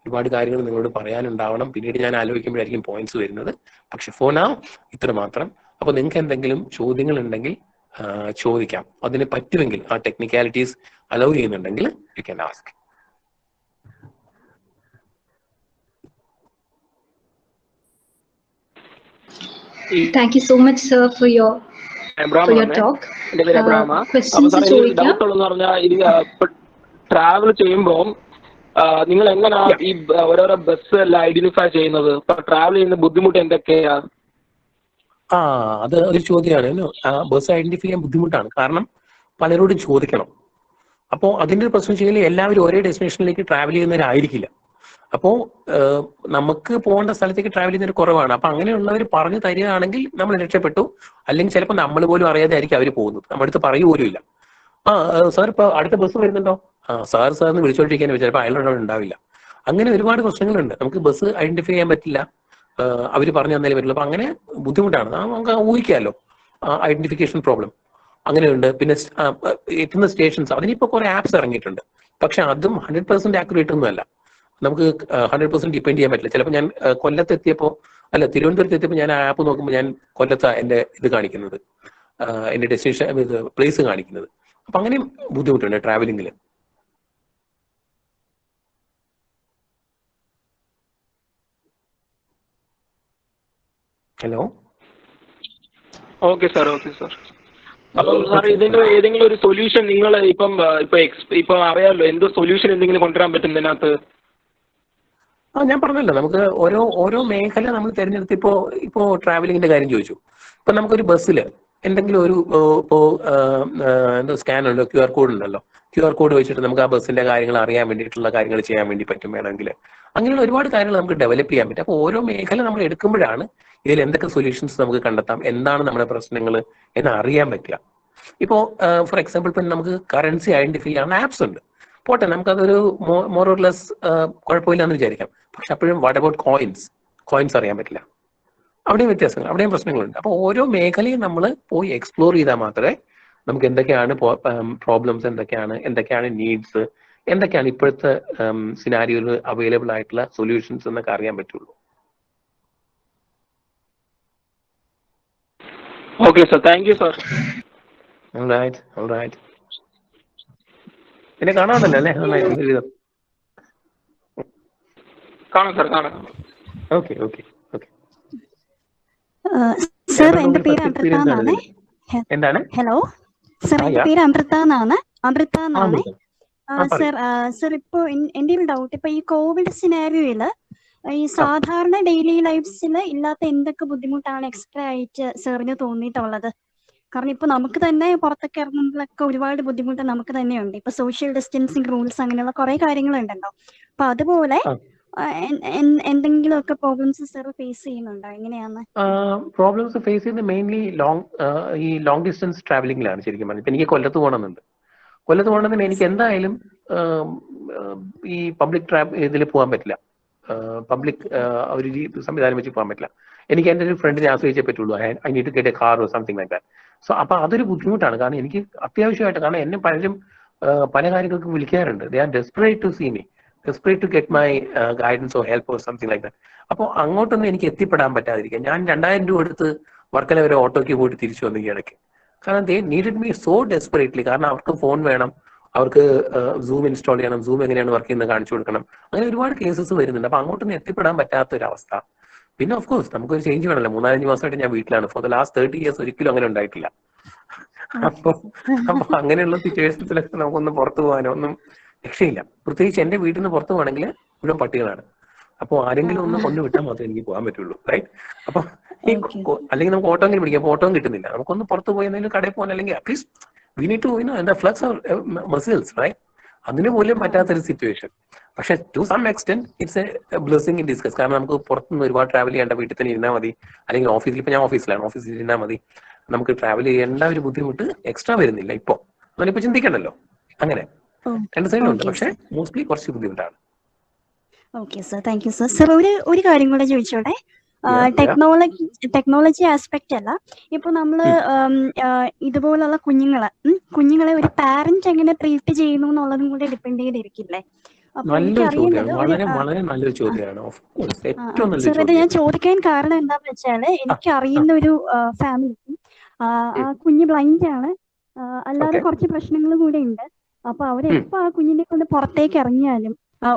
ഒരുപാട് കാര്യങ്ങൾ നിങ്ങളോട് പറയാനുണ്ടാവണം. പിന്നീട് ഞാൻ ആലോചിക്കുമ്പോഴായിരിക്കും പോയിന്റ്സ് വരുന്നത്. പക്ഷെ ഫോർ നൗ ഇത്ര മാത്രം. അപ്പൊ നിങ്ങൾക്ക് എന്തെങ്കിലും ചോദ്യങ്ങൾ ഉണ്ടെങ്കിൽ ചോദിക്കാം. അതിന് പറ്റുമെങ്കിൽ ആ ടെക്നിക്കാലിറ്റീസ് അലൗ ചെയ്യുന്നുണ്ടെങ്കിൽ you can ask. Thank you so much, sir, for your talk. Questions travel ചെയ്യുമ്പോൾ നിങ്ങൾ എങ്ങനെയാ ഈ ഓരോരോ ബസ് എല്ലാം ഐഡന്റിഫൈ ചെയ്യുന്നത്? ട്രാവൽ ചെയ്യുന്ന ബുദ്ധിമുട്ട് എന്തൊക്കെയാ? അത് ഒരു ചോദ്യമാണ്. ബസ് ഐഡന്റിഫൈ ചെയ്യാൻ ബുദ്ധിമുട്ടാണ്. കാരണം പലരോടും ചോദിക്കണം. അപ്പോൾ അതിന്റെ ഒരു പ്രശ്നം വെച്ചാൽ എല്ലാവരും ഒരേ ഡെസ്റ്റിനേഷനിലേക്ക് ട്രാവൽ ചെയ്യുന്നവരായിരിക്കില്ല. അപ്പോൾ നമുക്ക് പോകേണ്ട സ്ഥലത്തേക്ക് ട്രാവൽ ചെയ്യുന്നവർ കുറവാണ്. അപ്പൊ അങ്ങനെയുള്ളവർ പറഞ്ഞു തരികയാണെങ്കിൽ നമ്മൾ രക്ഷപ്പെട്ടു. അല്ലെങ്കിൽ ചിലപ്പോൾ നമ്മൾ പോലും അറിയാതെ ആയിരിക്കും അവർ പോകുന്നത്. നമ്മുടെ അടുത്ത് പറയൂ പോലും ഇല്ല. സാർ ഇപ്പൊ അടുത്ത ബസ് വരുന്നുണ്ടോ? സാറിന് വിളിച്ചോണ്ടിരിക്കാൻ ചിലപ്പോൾ അയാളുടെ ഉണ്ടാവില്ല. അങ്ങനെ ഒരുപാട് പ്രശ്നങ്ങളുണ്ട്. നമുക്ക് ബസ് ഐഡന്റിഫൈ ചെയ്യാൻ പറ്റില്ല, അവർ പറഞ്ഞു തന്നാലേ പറ്റില്ല. അപ്പൊ അങ്ങനെ ബുദ്ധിമുട്ടാണ്. നമുക്ക് ഊഹിക്കാമല്ലോ ഐഡന്റിഫിക്കേഷൻ പ്രോബ്ലം അങ്ങനെയുണ്ട്. പിന്നെ എത്തുന്ന സ്റ്റേഷൻസ്, അതിനിപ്പോ കുറെ ആപ്സ് ഇറങ്ങിയിട്ടുണ്ട്. പക്ഷെ അതും 100% ആക്യുറേറ്റ് ഒന്നും അല്ല. നമുക്ക് 100% ഡിപ്പെൻഡ് ചെയ്യാൻ പറ്റില്ല. ചിലപ്പോൾ ഞാൻ തിരുവനന്തപുരത്ത് എത്തിയപ്പോൾ ഞാൻ ആ ആപ്പ് നോക്കുമ്പോൾ ഞാൻ കൊല്ലത്ത് എന്റെ ഇത് കാണിക്കുന്നത്, എന്റെ ഡെസ്റ്റിനേഷൻ പ്ലേസ് കാണിക്കുന്നത്. അപ്പൊ അങ്ങനെയും ബുദ്ധിമുട്ടുണ്ട് ട്രാവലിംഗിൽ. ഹലോ. Okay sir. അപ്പം സാർ ഇതിന്റെ ഏതെങ്കിലും ഒരു സൊല്യൂഷൻ നിങ്ങൾ ഇപ്പം അറിയാമല്ലോ, എന്തോ സൊല്യൂഷൻ എന്തെങ്കിലും കൊണ്ടുവരാൻ പറ്റും ഇതിനകത്ത്? ഞാൻ പറഞ്ഞല്ലോ, നമുക്ക് ഓരോ മേഖല നമ്മൾ തിരഞ്ഞെടുത്ത് ഇപ്പോ ട്രാവലിങ്ങിന്റെ കാര്യം ചോദിച്ചു. ഇപ്പൊ നമുക്കൊരു ബസ്സിൽ എന്തെങ്കിലും ഒരു എന്തോ സ്കാൻ ഉണ്ടല്ലോ, QR കോഡ് ഉണ്ടല്ലോ, QR കോഡ് വെച്ചിട്ട് നമുക്ക് ആ ബസ്സിന്റെ കാര്യങ്ങൾ അറിയാൻ വേണ്ടിയിട്ടുള്ള കാര്യങ്ങൾ ചെയ്യാൻ വേണ്ടി പറ്റും വേണമെങ്കിൽ. അങ്ങനെയുള്ള ഒരുപാട് കാര്യങ്ങൾ നമുക്ക് ഡെവലപ്പ് ചെയ്യാൻ പറ്റും. അപ്പോൾ ഓരോ മേഖല നമ്മൾ എടുക്കുമ്പോഴാണ് ഇതിൽ എന്തൊക്കെ സൊല്യൂഷൻസ് നമുക്ക് കണ്ടെത്താം, എന്താണ് നമ്മുടെ പ്രശ്നങ്ങൾ എന്ന് അറിയാൻ പറ്റുക. ഇപ്പോൾ ഫോർ എക്സാമ്പിൾ ഇപ്പം നമുക്ക് കറൻസി ഐഡന്റിഫൈ ചെയ്യാവുന്ന ആപ്സ് ഉണ്ട്. പോട്ടെ, നമുക്കതൊരു മോർ ഓർ ലെസ് കുഴപ്പമില്ലാന്ന് വിചാരിക്കാം. പക്ഷെ അപ്പോഴും വാട്ട് അബൌട്ട് കോയിൻസ് അറിയാൻ പറ്റില്ല. അവിടെയും വ്യത്യാസങ്ങൾ, അവിടെയും പ്രശ്നങ്ങളുണ്ട്. അപ്പോൾ ഓരോ മേഖലയും നമ്മൾ പോയി എക്സ്പ്ലോർ ചെയ്താൽ മാത്രമേ നമുക്ക് എന്തൊക്കെയാണ് പ്രോബ്ലംസ്, എന്തൊക്കെയാണ് നീഡ്സ്, എന്തൊക്കെയാണ് ഇപ്പോഴത്തെ സിനാരിയോയിൽ അവൈലബിൾ ആയിട്ടുള്ള സൊല്യൂഷൻസ് എന്നൊക്കെ അറിയാൻ പറ്റുള്ളൂ. Okay sir, thank you sir. Alright. പിന്നെ കാണാമല്ലോ അല്ലേ? നന്നായിട്ട് കാണാം സർ, കാണാം. ഓക്കെ. സർ, എന്റെ പേര് അമൃത എന്നാണ്. എന്താണ്? ഹലോ സർ, എന്റെ പേര് അമൃത എന്നാണ്. സർ ഇപ്പോ എന്റെ ഒരു ഡൗട്ട്, ഇപ്പൊ ഈ കോവിഡ് സിനാരിയോയില് ഈ സാധാരണ ഡെയിലി ലൈഫ്സിൽ ഇല്ലാത്ത എന്തൊക്കെ ബുദ്ധിമുട്ടാണ് എക്സ്ട്രാ ആയിട്ട് സാറിന് തോന്നിയിട്ടുള്ളത്? കാരണം ഇപ്പൊ നമുക്ക് തന്നെ പുറത്തൊക്കെ ഇറങ്ങുമ്പോഴൊക്കെ ഒരുപാട് ബുദ്ധിമുട്ട് നമുക്ക് തന്നെയുണ്ട്. ഇപ്പൊ സോഷ്യൽ ഡിസ്റ്റൻസിങ് റൂൾസ്, അങ്ങനെയുള്ള കുറെ കാര്യങ്ങളുണ്ടല്ലോ. അപ്പൊ അതുപോലെ എന്തെങ്കിലുമൊക്കെ പ്രോബ്ലംസ് സാർ ഫേസ് ചെയ്യുന്നുണ്ടോ? എങ്ങനെയാണ് പ്രോബ്ലംസ് ഫേസ് ചെയ്യുന്നത്? മെയിൻലി ലോങ് ഡിസ്റ്റൻസ് ട്രാവലിംഗിലാണ് ശരിക്കും പറഞ്ഞത്. ഇപ്പൊ എനിക്ക് കൊല്ലത്ത് പോകണമെന്നുണ്ട്. എനിക്ക് എന്തായാലും ഈ പബ്ലിക് ഇതിൽ പോകാൻ പറ്റില്ല. പബ്ലിക് ഒരു സംവിധാനം വെച്ച് പോകാൻ പറ്റില്ല. എനിക്ക് എൻ്റെ ഒരു ഫ്രണ്ടിനെ ആശ്രയിച്ചേ പറ്റുള്ളൂ. I need to get a car or something like that. So അപ്പൊ അതൊരു ബുദ്ധിമുട്ടാണ്. കാരണം എനിക്ക് അത്യാവശ്യമായിട്ട്, കാരണം എന്നെ പലരും പല കാര്യങ്ങൾക്കും വിളിക്കാറുണ്ട്. They are desperate to see me, desperate to get my guidance or help or something like that. അപ്പോൾ അങ്ങോട്ടൊന്നും എനിക്ക് എത്തിപ്പെടാൻ പറ്റാതിരിക്കുക. ഞാൻ 2000 രൂപ എടുത്ത് വർക്കല വരെ ഓട്ടോയ്ക്ക് പോയിട്ട് തിരിച്ചു വന്നു ഈ ഇടയ്ക്ക്. കാരണം ദേ നീഡഡ് മീ സോ ഡെസ്പറേറ്റ്ലി. കാരണം അവർക്ക് ഫോൺ വേണം, അവർക്ക് സൂം ഇൻസ്റ്റാൾ ചെയ്യണം, സൂം എങ്ങനെയാണ് വർക്ക് ചെയ്യുന്നത് കാണിച്ചു കൊടുക്കണം. അങ്ങനെ ഒരുപാട് കേസസ് വരുന്നുണ്ട്. അപ്പൊ അങ്ങോട്ടൊന്നും എത്തിപ്പെടാൻ പറ്റാത്തൊരവസ്ഥ. പിന്നെ ഓഫ് കോഴ്സ് നമുക്കൊരു ചേഞ്ച് വേണമല്ലോ. 3-5 മാസമായിട്ട് ഞാൻ വീട്ടിലാണ്. ഫോർ ദ ലാസ്റ്റ് 30 years ഒരിക്കലും അങ്ങനെ ഉണ്ടായിട്ടില്ല. അപ്പൊ അങ്ങനെയുള്ള സിറ്റുവേഷൻസിലൊക്കെ നമുക്കൊന്ന് പുറത്തു പോകാനോ ഒന്നും രക്ഷയില്ല. പ്രത്യേകിച്ച് എന്റെ വീട്ടിൽ നിന്ന് പുറത്തു പോകണമെങ്കിൽ മുഴുവൻ പട്ടികളാണ്. അപ്പോൾ ആരെങ്കിലും ഒന്ന് കൊണ്ടുവിട്ടാൽ മാത്രമേ എനിക്ക് പോകാൻ പറ്റുള്ളൂ, റൈറ്റ്? അപ്പൊ അല്ലെങ്കിൽ നമുക്ക് ഓട്ടോ എങ്കിലും പിടിക്കാം. അപ്പൊ ഓട്ടോയും കിട്ടുന്നില്ല. നമുക്കൊന്ന് പുറത്ത് പോയി എന്തെങ്കിലും കടയിൽ പോകാൻ, അല്ലെങ്കിൽ at least we need to flex our muscles, right? അതിന് പോലും പറ്റാത്തൊരു സിറ്റുവേഷൻ. പക്ഷെ to some extent it's a blessing in disguise. കാരണം നമുക്ക് പുറത്തുനിന്ന് ഒരുപാട് ട്രാവൽ ചെയ്യേണ്ട, വീട്ടിൽ തന്നെ ഇരുന്നാൽ മതി. അല്ലെങ്കിൽ ഓഫീസിൽ, ഇപ്പൊ ഞാൻ ഓഫീസിൽ ഇരുന്നാൽ മതി. നമുക്ക് ട്രാവൽ ചെയ്യേണ്ട ഒരു ബുദ്ധിമുട്ട് എക്സ്ട്രാ വരുന്നില്ല. ഇപ്പൊ അതിനിപ്പോ ചിന്തിക്കണ്ടല്ലോ. അങ്ങനെ രണ്ട് സൈഡിലുണ്ട്. പക്ഷെ മോസ്റ്റ്ലി കുറച്ച് ബുദ്ധിമുട്ടാണ്. Okay sir, thank you sir. Sir, ഒരു കാര്യം കൂടെ ചോദിച്ചോട്ടെ. ടെക്നോളജി ആസ്പെക്ട് അല്ല, ഇപ്പൊ നമ്മള് ഇതുപോലുള്ള കുഞ്ഞുങ്ങളെ ഒരു പാരന്റ് എങ്ങനെ ട്രീറ്റ് ചെയ്യുന്നു എന്നുള്ളതും കൂടെ ഡിപ്പെൻഡ് ചെയ്തിരിക്കില്ലേ? സർ, ഇത് ഞാൻ ചോദിക്കാൻ കാരണം എന്താന്ന് വെച്ചാല്, എനിക്ക് അറിയുന്ന ഒരു ഫാമിലി, ആ കുഞ്ഞ് ബ്ലൈൻഡ് ആണ്, അല്ലാതെ കുറച്ച് പ്രശ്നങ്ങൾ കൂടെ ഉണ്ട്. അപ്പൊ അവരെപ്പോ ആ കുഞ്ഞിനെ കൊണ്ട് പുറത്തേക്ക് ഇറങ്ങിയാലും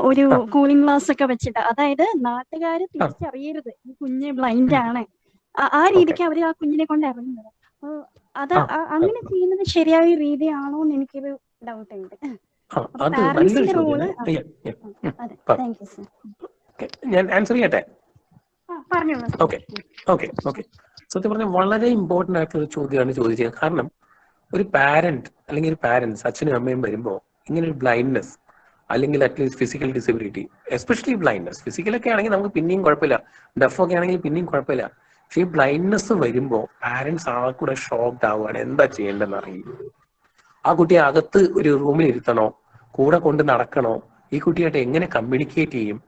ഒരു കൂളിംഗ് ഗ്ലാസ് ഒക്കെ വെച്ചിട്ട്, അതായത് നാട്ടുകാര് തിരിച്ചറിയരുത് ഈ കുഞ്ഞ് ബ്ലൈൻഡ് ആണ്, ആ രീതിക്ക് അവര് ആ കുഞ്ഞിനെ കൊണ്ട് ഇറങ്ങുന്നത്. അത് അങ്ങനെ ചെയ്യുന്നത് ശരിയായ രീതിയാണോ എന്ന് എനിക്കൊരു ഡൗട്ട് ഉണ്ട്. പാരന്റ്സിന്റെ റോള്. Thank you sir. ഞാൻ ആൻസർ ചെയ്യട്ടെ? പറഞ്ഞോളൂ. ഓക്കെ. സത്യം പറഞ്ഞാൽ വളരെ ഇമ്പോർട്ടന്റ് ആയിട്ടുള്ള ചോദ്യമാണ് ചോദിച്ചത്. കാരണം ഒരു പാരന്റ് അല്ലെങ്കിൽ ഒരു പാരന്റ്സ്, അച്ഛനും അമ്മയും വരുമ്പോൾ ഇങ്ങനെ ഒരു ബ്ലൈൻഡ്നെസ് അല്ലെങ്കിൽ at least physical disability, especially blindness, ഫിസിക്കലൊക്കെ ആണെങ്കിൽ നമുക്ക് പിന്നെയും കുഴപ്പമില്ല, ഡഫൊക്കെ ആണെങ്കിൽ പിന്നെയും കുഴപ്പമില്ല. പക്ഷെ ഈ ബ്ലൈൻഡ്നെസ് വരുമ്പോൾ പാരന്റ്സ് ആ കൂടെ ഷോക്ക്ഡ് ആവുകയാണ്. എന്താ ചെയ്യേണ്ടതെന്ന് അറിയില്ല. ആ കുട്ടിയെ അകത്ത് ഒരു റൂമിൽ ഇരുത്തണോ, കൂടെ കൊണ്ട് നടക്കണോ, ഈ കുട്ടിയായിട്ട് എങ്ങനെ കമ്മ്യൂണിക്കേറ്റ് ചെയ്യും,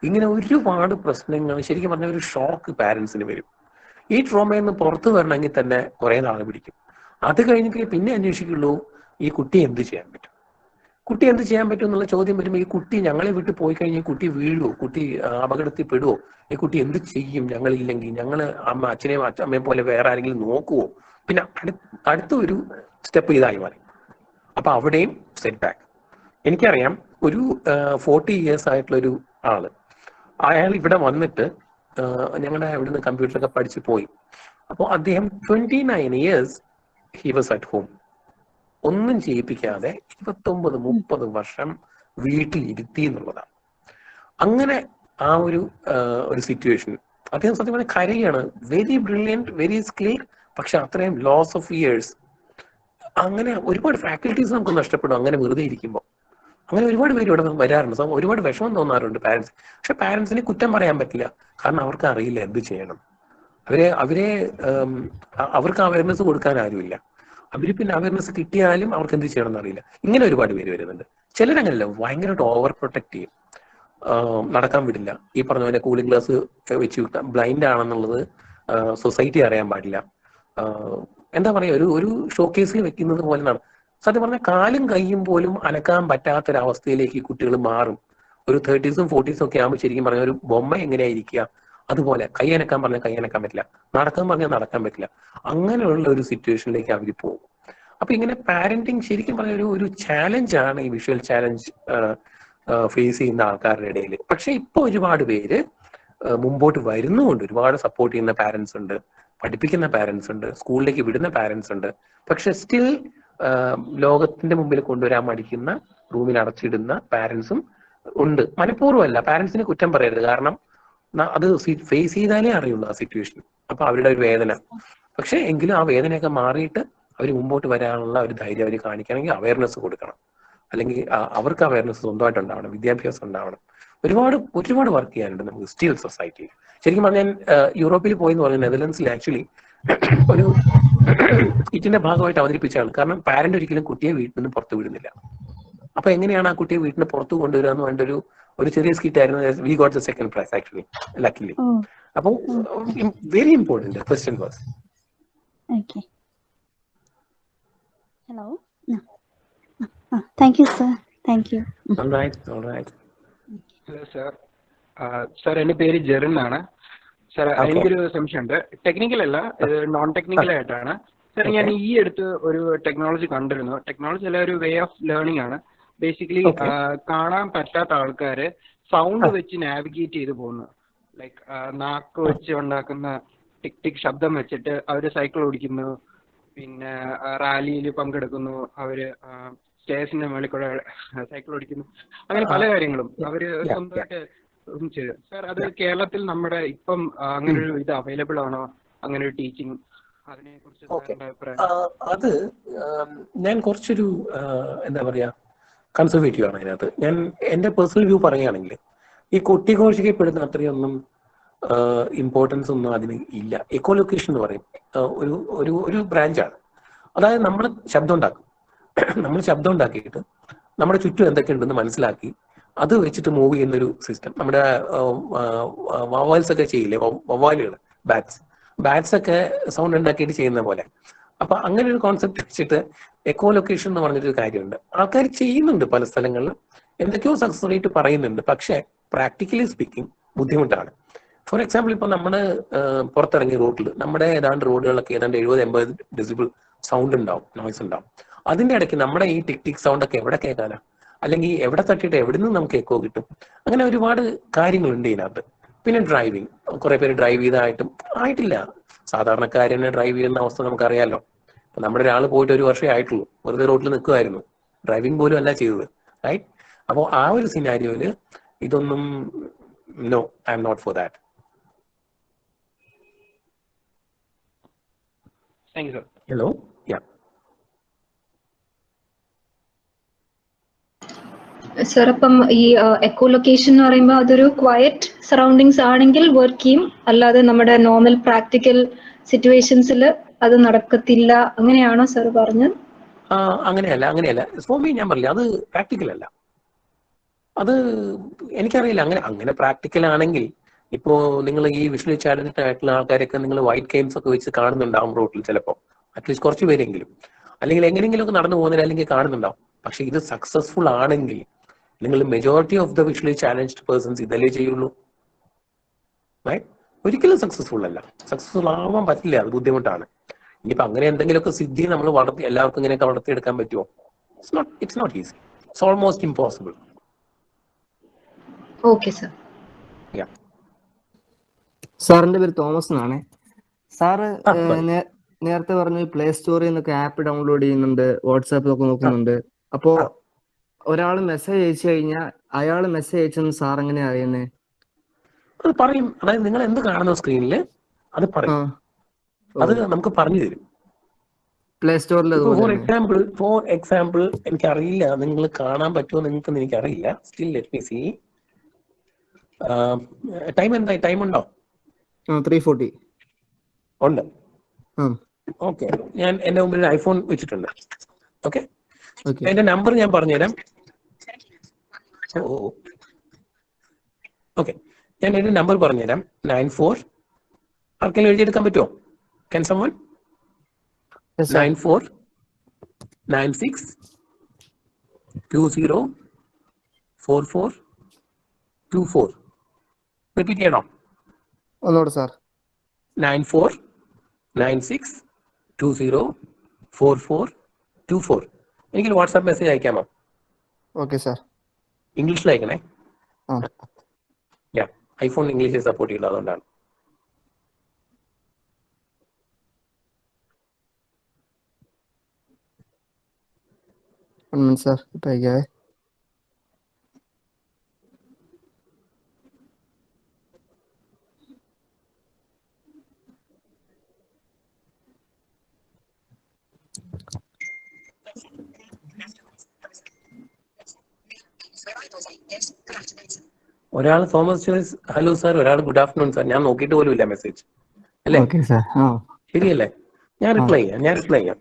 ഇങ്ങനെ ഒരുപാട് പ്രശ്നങ്ങൾ. ശരിക്കും പറഞ്ഞ ഒരു ഷോക്ക് പാരന്റ്സിന് വരും. ഈ ട്രോമയിൽ നിന്ന് പുറത്തു വരണമെങ്കിൽ തന്നെ കുറെ നാൾ പിടിക്കും. അത് കഴിഞ്ഞിട്ട് പിന്നെ അന്വേഷിക്കുള്ളൂ ഈ കുട്ടി എന്ത് ചെയ്യാൻ പറ്റും എന്നുള്ള ചോദ്യം വരുമ്പോൾ, ഈ കുട്ടി ഞങ്ങളെ വിട്ട് പോയി കഴിഞ്ഞാൽ കുട്ടി വീഴുവോ, കുട്ടി അപകടത്തിൽ പെടുവോ, ഈ കുട്ടി എന്ത് ചെയ്യും ഞങ്ങളില്ലെങ്കിൽ, ഞങ്ങള് അമ്മയെ പോലെ വേറെ ആരെങ്കിലും നോക്കുവോ? പിന്നെ അടുത്ത ഒരു സ്റ്റെപ്പ് ഇതായി മാറി. അപ്പൊ അവിടെയും സെറ്റ് ബാക്ക്. എനിക്കറിയാം ഒരു 40 years ആയിട്ടുള്ള ഒരു ആള്, അയാൾ ഇവിടെ വന്നിട്ട് ഞങ്ങളുടെ ഇവിടുന്ന് കമ്പ്യൂട്ടറൊക്കെ പഠിച്ചു പോയി. അപ്പോൾ അദ്ദേഹം 29 years he was at home. ഒന്നും ചെയ്യിപ്പിക്കാതെ 29-30 വർഷം വീട്ടിൽ ഇരുത്തി എന്നുള്ളതാണ്. അങ്ങനെ ആ ഒരു സിറ്റുവേഷൻ അദ്ദേഹം സത്യം പറഞ്ഞാൽ കരയാണ്. വെരി ബ്രില്യൻറ്റ്, വെരി സ്കിൽഡ്, പക്ഷെ അത്രയും ലോസ് ഓഫ് ഇയേഴ്സ്. അങ്ങനെ ഒരുപാട് ഫാക്കൽറ്റീസ് നമുക്ക് നഷ്ടപ്പെടും അങ്ങനെ വെറുതെ ഇരിക്കുമ്പോൾ. അങ്ങനെ ഒരുപാട് പേര് ഇവിടെ വരാറുണ്ട്. ഒരുപാട് വിഷമം തോന്നാറുണ്ട് പാരന്റ്സ്. പക്ഷെ പാരന്റ്സിനെ കുറ്റം പറയാൻ പറ്റില്ല, കാരണം അവർക്ക് അറിയില്ല എന്ത് ചെയ്യണം. അവർക്ക് അവയർനെസ് കൊടുക്കാൻ ആരുമില്ല. അവര് പിന്നെ അവയർനെസ് കിട്ടിയാലും അവർക്ക് എന്ത് ചെയ്യണം എന്നറിയില്ല. ഇങ്ങനെ ഒരുപാട് പേര് വരുന്നുണ്ട്. ചിലരങ്ങനല്ല, ഭയങ്കരമായിട്ട് ഓവർ പ്രൊട്ടക്ട് ചെയ്യും, നടക്കാൻ വിടില്ല. ഈ പറഞ്ഞ പോലെ കൂളിംഗ് ഗ്ലാസ് വെച്ച് ബ്ലൈൻഡ് ആണെന്നുള്ളത് സൊസൈറ്റി അറിയാൻ പാടില്ല. എന്താ പറയുക, ഒരു ഷോക്കേസിൽ വെക്കുന്നത് പോലെ സത്യം പറഞ്ഞാൽ കാലും കൈയും പോലും അനക്കാൻ പറ്റാത്തൊരവസ്ഥയിലേക്ക് ഈ കുട്ടികൾ മാറും. ഒരു 30s 40s ഒക്കെ ആകുമ്പോൾ ശരിക്കും പറഞ്ഞാൽ ഒരു ബൊമ്മ എങ്ങനെയായിരിക്കുക അതുപോലെ. കൈ അനക്കാൻ പറഞ്ഞാൽ കൈ അനക്കാൻ പറ്റില്ല, നടക്കാൻ പറഞ്ഞാൽ നടക്കാൻ പറ്റില്ല. അങ്ങനെയുള്ള ഒരു സിറ്റുവേഷനിലേക്ക് അവർ പോകും. അപ്പൊ ഇങ്ങനെ പാരന്റിങ് ശരിക്കും പറഞ്ഞ ഒരു ചാലഞ്ചാണ്, ഈ വിഷ്വൽ ചാലഞ്ച് ഫേസ് ചെയ്യുന്ന ആൾക്കാരുടെ ഇടയിൽ. പക്ഷെ ഇപ്പൊ ഒരുപാട് പേര് മുമ്പോട്ട് വരുന്നുമുണ്ട്. ഒരുപാട് സപ്പോർട്ട് ചെയ്യുന്ന പാരന്റ്സ് ഉണ്ട്, പഠിപ്പിക്കുന്ന പാരന്റ്സ് ഉണ്ട്, സ്കൂളിലേക്ക് വിടുന്ന പാരന്റ്സ് ഉണ്ട്. പക്ഷെ സ്റ്റിൽ ലോകത്തിന്റെ മുമ്പിൽ കൊണ്ടുവരാൻ മടിക്കുന്ന, റൂമിൽ അടച്ചിടുന്ന പാരന്റ്സും ഉണ്ട്. മനഃപൂർവ്വമല്ല, പാരന്റ്സിനെ കുറ്റം പറയരുത്, കാരണം അത് ഫേസ് ചെയ്താലേ അറിയുള്ളൂ ആ സിറ്റുവേഷൻ. അപ്പൊ അവരുടെ ഒരു വേദന. പക്ഷെ എങ്കിലും ആ വേദനയൊക്കെ മാറിയിട്ട് അവർ മുമ്പോട്ട് വരാനുള്ള ഒരു ധൈര്യം അവർ കാണിക്കണമെങ്കിൽ അവയർനെസ് കൊടുക്കണം. അല്ലെങ്കിൽ അവർക്ക് അവയർനെസ് സ്വന്തമായിട്ട് ഉണ്ടാവണം, വിദ്യാഭ്യാസം ഉണ്ടാവണം. ഒരുപാട് വർക്ക് ചെയ്യാനുണ്ട് നമുക്ക് സ്റ്റിൽ സൊസൈറ്റിയിൽ. ശരിക്കും പറഞ്ഞാൽ യൂറോപ്പിൽ പോയി എന്ന് പറഞ്ഞാൽ നെതർലൻഡ്സിൽ ആക്ച്വലി ഒരു സ്കിറ്റിന്റെ ഭാഗമായിട്ട് അവതരിപ്പിച്ചാണ്. കാരണം പാരന്റ് ഒരിക്കലും കുട്ടിയെ വീട്ടിൽ നിന്ന് പുറത്തു വിടുന്നില്ല. അപ്പൊ എങ്ങനെയാണ് ആ കുട്ടിയെ വീട്ടിന് പുറത്തു കൊണ്ടുവരിക എന്ന് വേണ്ട ഒരു ചെറിയ സ്കിറ്റ് ആയിരുന്നു. We got the second prize actually, luckily. അപ്പൊ very important question was. Hello, thank you sir, thank you. Hello sir, എൻ്റെ പേര് ജെറിൻ ആണ്. സാർ, എനിക്കൊരു സംശയമുണ്ട്. ടെക്നിക്കൽ അല്ല, ഇത് നോൺ ടെക്നിക്കൽ ആയിട്ടാണ്. സാർ, ഞാൻ ഈ അടുത്ത് ഒരു ടെക്നോളജി കണ്ടിരുന്നു. ടെക്നോളജി അല്ല, ഒരു വേ ഓഫ് ലേണിംഗ് ആണ്. ബേസിക്കലി കാണാൻ പറ്റാത്ത ആൾക്കാര് സൗണ്ട് വെച്ച് നാവിഗേറ്റ് ചെയ്ത് പോകുന്നു. ലൈക്ക് നാക്ക് വെച്ച് ഉണ്ടാക്കുന്ന ടിക് ടിക് ശബ്ദം വെച്ചിട്ട് അവര് സൈക്കിൾ ഓടിക്കുന്നു, പിന്നെ റാലിയിൽ പങ്കെടുക്കുന്നു, അവര് സ്റ്റേഷന്റെ മുകളിൽ കൂടെ സൈക്കിൾ ഓടിക്കുന്നു. അങ്ങനെ പല കാര്യങ്ങളും അവര് സ്വന്തമായിട്ട് ചെയ്തു. സാർ, അത് കേരളത്തിൽ നമ്മുടെ ഇപ്പം അങ്ങനെ ഒരു ഇത് അവൈലബിൾ ആണോ, അങ്ങനെ ഒരു ടീച്ചിങ്? അതിനെ കുറിച്ച് അത് ഞാൻ കുറച്ചൊരു എന്താ പറയാ, കൺസർവേറ്റീവ് ആണ് അതിനകത്ത്. ഞാൻ എന്റെ പേഴ്സണൽ വ്യൂ പറയുകയാണെങ്കിൽ ഈ കൊട്ടിഘോഷിക്കപ്പെടുന്ന അത്രയൊന്നും ഇമ്പോർട്ടൻസ് ഒന്നും അതിന് ഇല്ല. എക്കോലൊക്കേഷൻ എന്ന് പറയും, ഒരു ബ്രാഞ്ചാണ്. അതായത് നമ്മൾ ശബ്ദം ഉണ്ടാക്കും, നമ്മൾ ശബ്ദം ഉണ്ടാക്കിയിട്ട് നമ്മുടെ ചുറ്റും എന്തൊക്കെയുണ്ടെന്ന് മനസ്സിലാക്കി അത് വെച്ചിട്ട് മൂവ് ചെയ്യുന്നൊരു സിസ്റ്റം. നമ്മുടെ വവ്വാൽസ് ഒക്കെ ചെയ്യില്ലേ, വവ്വാലുകൾ, ബാറ്റ്സ് ഒക്കെ സൗണ്ട് ഉണ്ടാക്കിയിട്ട് ചെയ്യുന്ന പോലെ. അപ്പൊ അങ്ങനെ ഒരു കോൺസെപ്റ്റ് വെച്ചിട്ട് എക്കോലൊക്കേഷൻ എന്ന് പറഞ്ഞൊരു കാര്യമുണ്ട്. ആൾക്കാർ ചെയ്യുന്നുണ്ട് പല സ്ഥലങ്ങളിലും, എന്തൊക്കെയോ സക്സസ് റേറ്റ് പറയുന്നുണ്ട്. പക്ഷെ പ്രാക്ടിക്കലി സ്പീക്കിംഗ് ബുദ്ധിമുട്ടാണ്. ഫോർ എക്സാമ്പിൾ, ഇപ്പൊ നമ്മള് പുറത്തിറങ്ങിയ റോഡിൽ നമ്മുടെ ഏതാണ്ട് റോഡുകളൊക്കെ ഏതാണ്ട് 70-80 ഡെസിബിൾ സൗണ്ട് ഉണ്ടാവും, നോയ്സ് ഉണ്ടാവും. അതിന്റെ ഇടയ്ക്ക് നമ്മുടെ ഈ ടിക് ടിക് സൗണ്ട് ഒക്കെ എവിടെ കേൾക്കാനാ? അല്ലെങ്കിൽ എവിടെ തട്ടിയിട്ട് എവിടെ നിന്ന് നമുക്ക് എക്കോ കിട്ടും? അങ്ങനെ ഒരുപാട് കാര്യങ്ങളുണ്ട് ഇതിനകത്ത്. പിന്നെ ഡ്രൈവിങ്, കുറെ പേര് ഡ്രൈവ് ചെയ്തായിട്ടും ആയിട്ടില്ല. സാധാരണക്കാരനെ ഡ്രൈവ് ചെയ്യുന്ന അവസ്ഥ നമുക്കറിയാലോ. അപ്പൊ നമ്മുടെ ഒരാൾ പോയിട്ട് 1 വർഷമേ ആയിട്ടുള്ളൂ, വെറുതെ റോഡിൽ നിൽക്കുമായിരുന്നു, ഡ്രൈവിംഗ് പോലും അല്ല ചെയ്തത്, റൈറ്റ്? അപ്പോൾ ആ ഒരു സിനാരിയോയില് ഇതൊന്നും, no, I am not for that. Thank you sir. Hello, yeah sir, അപ്പം ഈ എക്കോലൊക്കേഷൻ എന്ന് പറയുമ്പോൾ അതൊരു ക്വയറ്റ് സറൗണ്ടിങ്സ് ആണെങ്കിൽ വർക്ക് ചെയ്യും, അല്ലാതെ നമ്മുടെ നോർമൽ പ്രാക്ടിക്കൽ സിറ്റുവേഷൻസിൽ അത് നടക്കത്തില്ല, അങ്ങനെയാണോ സർ പറഞ്ഞത്? അങ്ങനെയല്ല ഫോർ മീ. ഞാൻ പറഞ്ഞില്ല, അത് പ്രാക്ടിക്കൽ അല്ല. അത് എനിക്കറിയില്ല. അങ്ങനെ പ്രാക്ടിക്കൽ ആണെങ്കിൽ ഇപ്പോ നിങ്ങൾ ഈ വിഷ്വലി ചാലഞ്ചഡ് ആയിട്ടുള്ള ആൾക്കാരൊക്കെ നിങ്ങൾ വൈറ്റ് കെയിംസ് ഒക്കെ വെച്ച് കാണുന്നുണ്ടാവും റോഡിൽ, ചിലപ്പോൾ അറ്റ്ലീസ്റ്റ് കുറച്ച് പേരെങ്കിലും, അല്ലെങ്കിൽ എങ്ങനെയെങ്കിലും ഒക്കെ നടന്നു പോകുന്നില്ല, അല്ലെങ്കിൽ കാണുന്നുണ്ടാവും. പക്ഷെ ഇത് സക്സസ്ഫുൾ ആണെങ്കിൽ നിങ്ങൾ majority of the visually challenged persons ഇതല്ലേ ചെയ്യുള്ളൂ, റൈറ്റ്? ഒരിക്കലും സക്സസ്ഫുൾ അല്ല. സക്സസ്ഫുൾ ആവാൻ പറ്റില്ല, അത് ബുദ്ധിമുട്ടാണ്. ഇനിയിപ്പോ അങ്ങനെ എന്തെങ്കിലുമൊക്കെ സിദ്ധി നമ്മൾ എല്ലാവർക്കും ഇങ്ങനെയൊക്കെ വളർത്തിയെടുക്കാൻ പറ്റുമോ? It's not easy. It's almost impossible. Okay sir. സാറിന്റെ പേര് തോമസ് എന്നാണ്. സാറ് നേരത്തെ പറഞ്ഞു പ്ലേ സ്റ്റോറിൽ നിന്നൊക്കെ ആപ്പ് ഡൗൺലോഡ് ചെയ്യുന്നുണ്ട്, വാട്സാപ്പിലൊക്കെ നോക്കുന്നുണ്ട്. അപ്പോ ഒരാൾ മെസ്സേജ് അയച്ചു കഴിഞ്ഞാൽ അയാൾ മെസ്സേജ് അയച്ചെന്ന് സാർ എങ്ങനെയാ അറിയുന്നത്? അത് പറയും. അതായത് നിങ്ങൾ എന്ത് കാണുന്ന സ്ക്രീനിൽ അത് പറയും. അത് നമുക്ക് പറഞ്ഞു തരും. പ്ലേ സ്റ്റോറിൽ ഫോർ എക്സാമ്പിൾ എനിക്കറിയില്ല, നിങ്ങൾ കാണാൻ പറ്റുമോ നിങ്ങൾക്ക് എനിക്കറിയില്ല. Still let me see. Time എന്തായി? ടൈം ഉണ്ടോ? 3:40 ഉണ്ട്. ഓക്കെ, ഞാൻ എന്റെ മുമ്പിൽ ഒരു ഐഫോൺ വെച്ചിട്ടുണ്ട്. ഓക്കെ, എന്റെ നമ്പർ ഞാൻ പറഞ്ഞുതരാം. ഓക്കെ, ഞാൻ എന്റെ നമ്പർ പറഞ്ഞുതരാം. 94 ആർക്കെങ്കിലും എഴുതിയെടുക്കാൻ പറ്റുമോ? Can someone? 94 96 20 44 24. റിപ്പീറ്റ് ചെയ്യണോ? ഒന്നുകൂടെ സാർ. 94 96 20 44 24. എനിക്കൊരു വാട്സാപ്പ് മെസ്സേജ് അയക്കാമോ? Okay sir. ഇംഗ്ലീഷിൽ അയക്കണേ. ഐഫോൺ ഇംഗ്ലീഷിൽ സപ്പോർട്ട് ചെയ്യില്ല, അതുകൊണ്ടാണ്. സാർ ഇപ്പൊ അയക്കാവേ. ഒരാൾ തോമസ് ജോയ്സ് ഹലോ സാർ, ഒരാൾ ഗുഡ് ആഫ്റ്റർനൂൺ സാർ. ഞാൻ നോക്കിയിട്ട് പോലും ഇല്ല മെസ്സേജ് അല്ലേ? ശരിയല്ലേ? ഞാൻ റിപ്ലൈ ചെയ്യാം.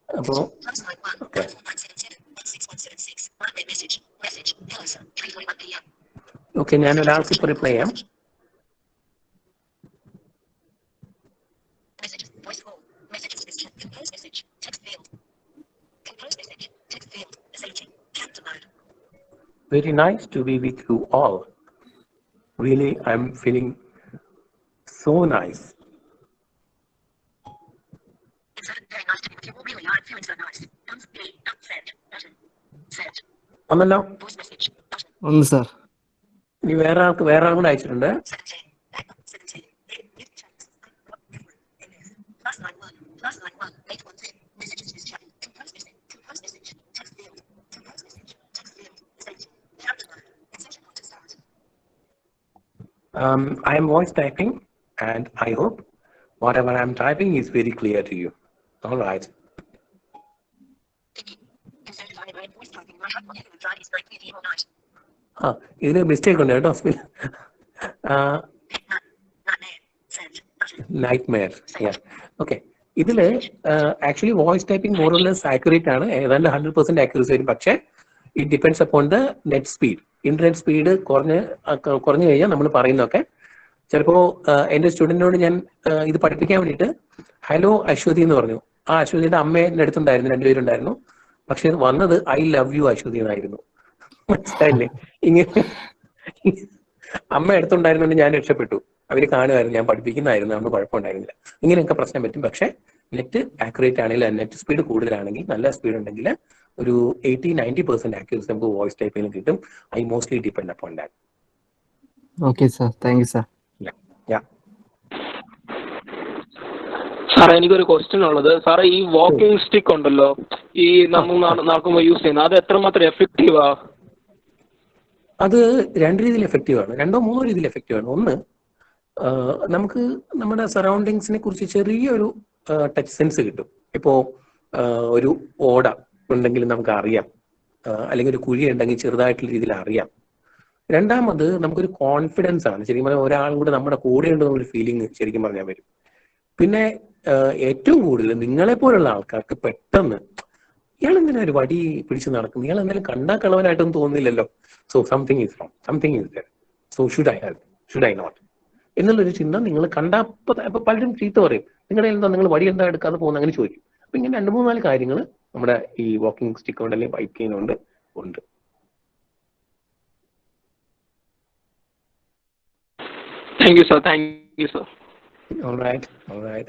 അപ്പോ ഓക്കെ, ഞാൻ ഒരാൾക്ക് ഇപ്പൊ റിപ്ലൈ ചെയ്യാം. Very nice to be with you all. Really, I'm feeling so nice. ഒന്നല്ലോ? ഒന്ന് സാർ. ഇനി വേറെ ആൾക്ക് കൂടെ അയച്ചിട്ടുണ്ട്. I am voice typing and I hope whatever I'm typing is very clear to you. All right. ഇതിന് മിസ്റ്റേക്ക് ഉണ്ട് കേട്ടോ. നൈറ്റ്മെയർ. ഓക്കെ, ഇതില് actually voice typing more or less accurate ആണ്. ഏതാണ്ട് 100% ആക്യുറസി വരും. പക്ഷേ it depends upon the net speed. Internet speed കുറഞ്ഞു കഴിഞ്ഞാൽ നമ്മൾ പറയുന്നതൊക്കെ ചിലപ്പോ എന്റെ സ്റ്റുഡന്റിനോട് ഞാൻ ഇത് പഠിപ്പിക്കാൻ വേണ്ടിയിട്ട് ഹലോ അശ്വതി എന്ന് പറഞ്ഞു. ആ അശ്വതിയുടെ അമ്മ എന്റെ അടുത്തുണ്ടായിരുന്നു, രണ്ടുപേരുണ്ടായിരുന്നു. പക്ഷെ വന്നത് ഐ ലവ് യു അശ്വതി എന്നായിരുന്നു. മനസ്സിലായില്ലേ? ഇങ്ങനെ അമ്മ അടുത്തുണ്ടായിരുന്നുകൊണ്ട് ഞാൻ രക്ഷപ്പെട്ടു. അവര് കാണുമായിരുന്നു, ഞാൻ പഠിപ്പിക്കുന്നതായിരുന്നു, അതുകൊണ്ട് കുഴപ്പമുണ്ടായിരുന്നില്ല. ഇങ്ങനെയൊക്കെ പ്രശ്നം പറ്റും. പക്ഷെ നെറ്റ് ആക്യുറേറ്റ് ആണെങ്കിൽ, നെറ്റ് സ്പീഡ് കൂടുതലാണെങ്കിൽ, നല്ല സ്പീഡ് ഉണ്ടെങ്കിൽ ഒരു 80-90% ആക്യുറസി നമുക്ക് വോയിസ് ടൈപ്പിംഗ് കിട്ടും. I mostly depend upon that. Okay sir, thank you sir. സാറേ, എനിക്കൊരു ക്വസ്റ്റ്യൻ ഉള്ളത്. സാറേ, ഈ വാക്കിംഗ് സ്റ്റിക്ക് ഉണ്ടല്ലോ, ഈ നമ്മൾ നടക്കുമ്പോൾ യൂസ് ചെയ്യുന്നത്, അത് എത്രമാത്രം എഫക്റ്റീവാ? അത് രണ്ട് രീതിയിൽ എഫക്റ്റീവ് ആണ്. 2-3 രീതിയിൽ എഫക്റ്റീവ് ആണ്. ഒന്ന്, നമുക്ക് നമ്മുടെ സറൗണ്ടിങ്സിനെ കുറിച്ച് ചെറിയൊരു ടച്ച് സെൻസ് കിട്ടും. ഇപ്പോ ഒരു ഓട ഉണ്ടെങ്കിൽ നമുക്ക് അറിയാം, അല്ലെങ്കിൽ ഒരു കുഴി ഉണ്ടെങ്കിൽ ചെറുതായിട്ടുള്ള രീതിയിൽ അറിയാം. രണ്ടാമത്, നമുക്കൊരു കോൺഫിഡൻസ് ആണ്. ശരിക്കും പറഞ്ഞാൽ ഒരാളും കൂടെ നമ്മുടെ കൂടെ ഉണ്ടെന്നൊരു ഫീലിംഗ് ശരിക്കും പറഞ്ഞാൽ വരും. പിന്നെ ഏറ്റവും കൂടുതൽ നിങ്ങളെ പോലുള്ള ആൾക്കാർക്ക് പെട്ടെന്ന് ഇയാൾ എന്തിനാ ഒരു വടി പിടിച്ച് നടക്കുന്നത്, ഇയാൾ എന്തെങ്കിലും കണ്ടാൽ കളവനായിട്ടൊന്നും തോന്നുന്നില്ലല്ലോ, so something is wrong, something is there, so should I help, should I not എന്നുള്ളൊരു ചിന്ത നിങ്ങൾ കണ്ടപ്പോ പലരും ചീത്ത പറയും, നിങ്ങളുടെ എന്താ നിങ്ങൾ വടി എന്താ എടുക്കാതെ പോകുന്ന, അങ്ങനെ ചോദിക്കും. അപ്പൊ ഇങ്ങനെ 2-3-4 കാര്യങ്ങൾ നമ്മുടെ ഈ വാക്കിംഗ് സ്റ്റിക്ക് കൊണ്ട് അല്ലെങ്കിൽ ബൈക്ക് ചെയ്യുന്നതുകൊണ്ട് ഉണ്ട്. Thank you sir. Thank you sir. All right, all right.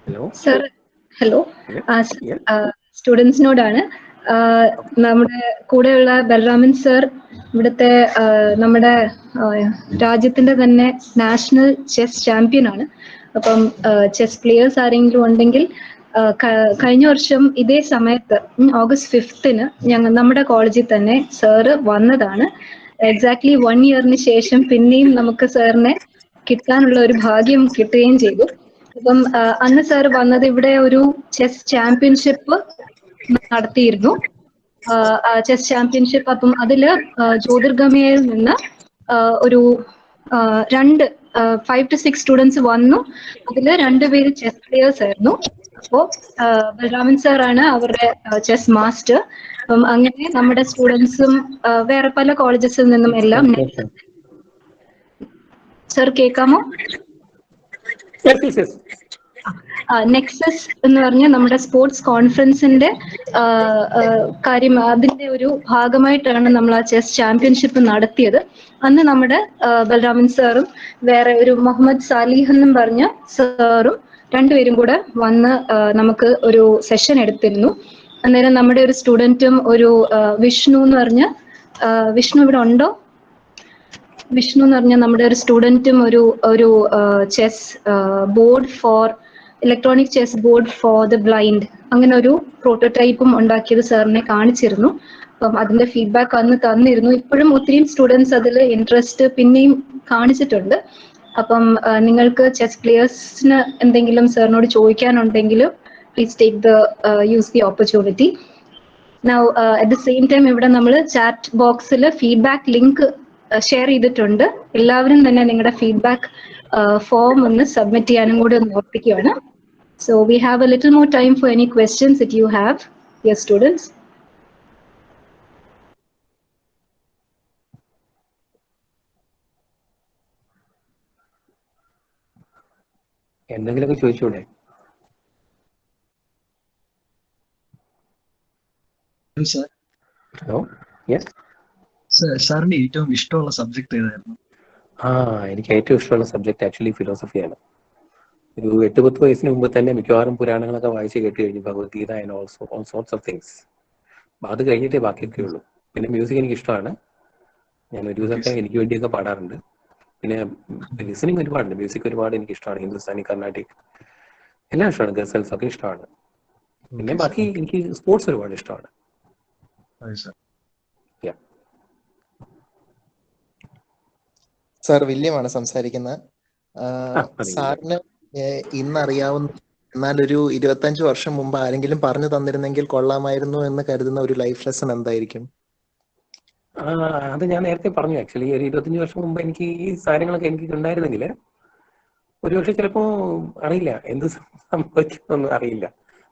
Hello. Sir, hello, സ്റ്റുഡൻസിനോടാണ്. നമ്മുടെ കൂടെയുള്ള ബലരാമൻ സർ ഇവിടുത്തെ നമ്മുടെ രാജ്യത്തിന്റെ തന്നെ നാഷണൽ ചെസ് ചാമ്പ്യൻ ആണ്. അപ്പം ചെസ് പ്ലേയേഴ്സ് ആരെങ്കിലും ഉണ്ടെങ്കിൽ കഴിഞ്ഞ വർഷം ഇതേ സമയത്ത് August 5th നമ്മുടെ കോളേജിൽ തന്നെ സാറ് വന്നതാണ്. എക്സാക്ട്ലി 1 yearന് ശേഷം പിന്നെയും നമുക്ക് സാറിനെ കിട്ടാനുള്ള ഒരു ഭാഗ്യം കിട്ടുകയും ചെയ്തു. അപ്പം അന്ന് സാർ വന്നത് ഇവിടെ ഒരു ചെസ് ചാമ്പ്യൻഷിപ്പ് നടത്തിയിരുന്നു. Chess championship. അപ്പം അതില് ജ്യോതിർഗമയിൽ നിന്ന് ഒരു 5 to 6 സ്റ്റുഡൻസ് വന്നു. അതില് 2 പേര് ചെസ് പ്ലേയേഴ്സ് ആയിരുന്നു. അപ്പോ ബലരാമൻ സാറാണ് അവരുടെ ചെസ് മാസ്റ്റർ. അപ്പം അങ്ങനെ നമ്മുടെ സ്റ്റുഡൻസും വേറെ പല കോളേജസിൽ നിന്നും എല്ലാം. സർ കേൾക്കാമോ? നെക്സസ് എന്ന് പറഞ്ഞ നമ്മുടെ സ്പോർട്സ് കോൺഫറൻസിന്റെ കാര്യം, അതിന്റെ ഒരു ഭാഗമായിട്ടാണ് നമ്മൾ ആ ചെസ് ചാമ്പ്യൻഷിപ്പ് നടത്തിയത്. അന്ന് നമ്മുടെ ബലരാമൻ സാറും വേറെ ഒരു മുഹമ്മദ് സാലിഹ് എന്നും പറഞ്ഞ സാറും 2 പേരും കൂടെ വന്ന് നമുക്ക് ഒരു സെഷൻ എടുത്തിരുന്നു. അന്നേരം നമ്മുടെ ഒരു സ്റ്റുഡന്റും ഒരു വിഷ്ണു എന്ന് പറഞ്ഞ വിഷ്ണു ഇവിടെ ഉണ്ടോ? വിഷ്ണു എന്ന് പറഞ്ഞ നമ്മുടെ ഒരു സ്റ്റുഡന്റും ഒരു chess board for electronic chess board for the blind അങ്ങനെ ഒരു പ്രോട്ടോടൈപ്പും ഉണ്ടാക്കിയത് സാറിനെ കാണിച്ചിരുന്നു. അപ്പം അതിന്റെ ഫീഡ്ബാക്ക് അന്ന് തന്നിരുന്നു. ഇപ്പോഴും ഒത്തിരി സ്റ്റുഡൻസ് അതിൽ ഇൻട്രസ്റ്റ് പിന്നെയും കാണിച്ചിട്ടുണ്ട്. അപ്പം നിങ്ങൾക്ക് ചെസ് പ്ലേയേഴ്സിന് എന്തെങ്കിലും സാറിനോട് ചോദിക്കാനുണ്ടെങ്കിൽ please use the opportunity. Now at the same time ഇവിടെ നമ്മൾ ചാറ്റ് ബോക്സിൽ ഫീഡ്ബാക്ക് ലിങ്ക് ഷെയർ ചെയ്തിട്ടുണ്ട്. എല്ലാവരും തന്നെ നിങ്ങളുടെ ഫീഡ്ബാക്ക് ഫോം ഒന്ന് സബ്മിറ്റ് ചെയ്യാനും കൂടി ഒന്ന് ഓർപ്പിക്കുകയാണ്. So we have a little more time for any questions that you have, dear students. എന്തെങ്കിലുമൊക്കെ ചോദിച്ചൂടെ? ഹലോ, യെസ് സാറിന്റെ ഏറ്റവും ഇഷ്ടമുള്ള സബ്ജക്ട് ഏതായിരുന്നു? എനിക്ക് ഏറ്റവും ഇഷ്ടമുള്ള സബ്ജക്ട് ആക്ച്വലി ഫിലോസഫിയാണ്. ഒരു 8-10 വയസ്സിന് മുമ്പ് തന്നെ മിക്കവാറും പുരാണങ്ങളൊക്കെ വായിച്ച് കേട്ട് കഴിഞ്ഞു, Bhagavad Gita and also all sorts of things. അത് കഴിഞ്ഞിട്ടേ ബാക്കിയൊക്കെ ഉള്ളൂ. പിന്നെ മ്യൂസിക് എനിക്ക് ഇഷ്ടമാണ്. ഞാൻ ഒരു ദിവസമൊക്കെ എനിക്ക് വേണ്ടിയൊക്കെ പാടാറുണ്ട്. പിന്നെ ലിസണിങ് ഒരുപാടുണ്ട്. മ്യൂസിക് ഒരുപാട് എനിക്ക് ഇഷ്ടമാണ്. ഹിന്ദുസ്ഥാനി, കർണാട്ടിക് എല്ലാം ഇഷ്ടമാണ്. ഗസൽസ് ഒക്കെ ഇഷ്ടമാണ്. പിന്നെ ബാക്കി എനിക്ക് സ്പോർട്സ് ഒരുപാട് ഇഷ്ടമാണ്. സാർ വില്യമാണ് സംസാരിക്കുന്നത്. സാറിന് ഇന്നറിയാവുന്ന എന്നാൽ ഒരു 25 വർഷം മുമ്പ് ആരെങ്കിലും പറഞ്ഞു തന്നിരുന്നെങ്കിൽ കൊള്ളാമായിരുന്നു എന്ന് കരുതുന്ന ഒരു ലൈഫ് ലെസൺ എന്തായിരിക്കും? അത് ഞാൻ നേരത്തെ പറഞ്ഞു. ആക്ച്വലി ഒരു 25 വർഷം മുമ്പ് എനിക്ക് ഈ കാര്യങ്ങളൊക്കെ എനിക്ക് ഉണ്ടായിരുന്നെങ്കിൽ ഒരുപക്ഷെ ചിലപ്പോൾ അറിയില്ല എന്ത് സംഭവിക്കുമെന്ന് അറിയില്ല.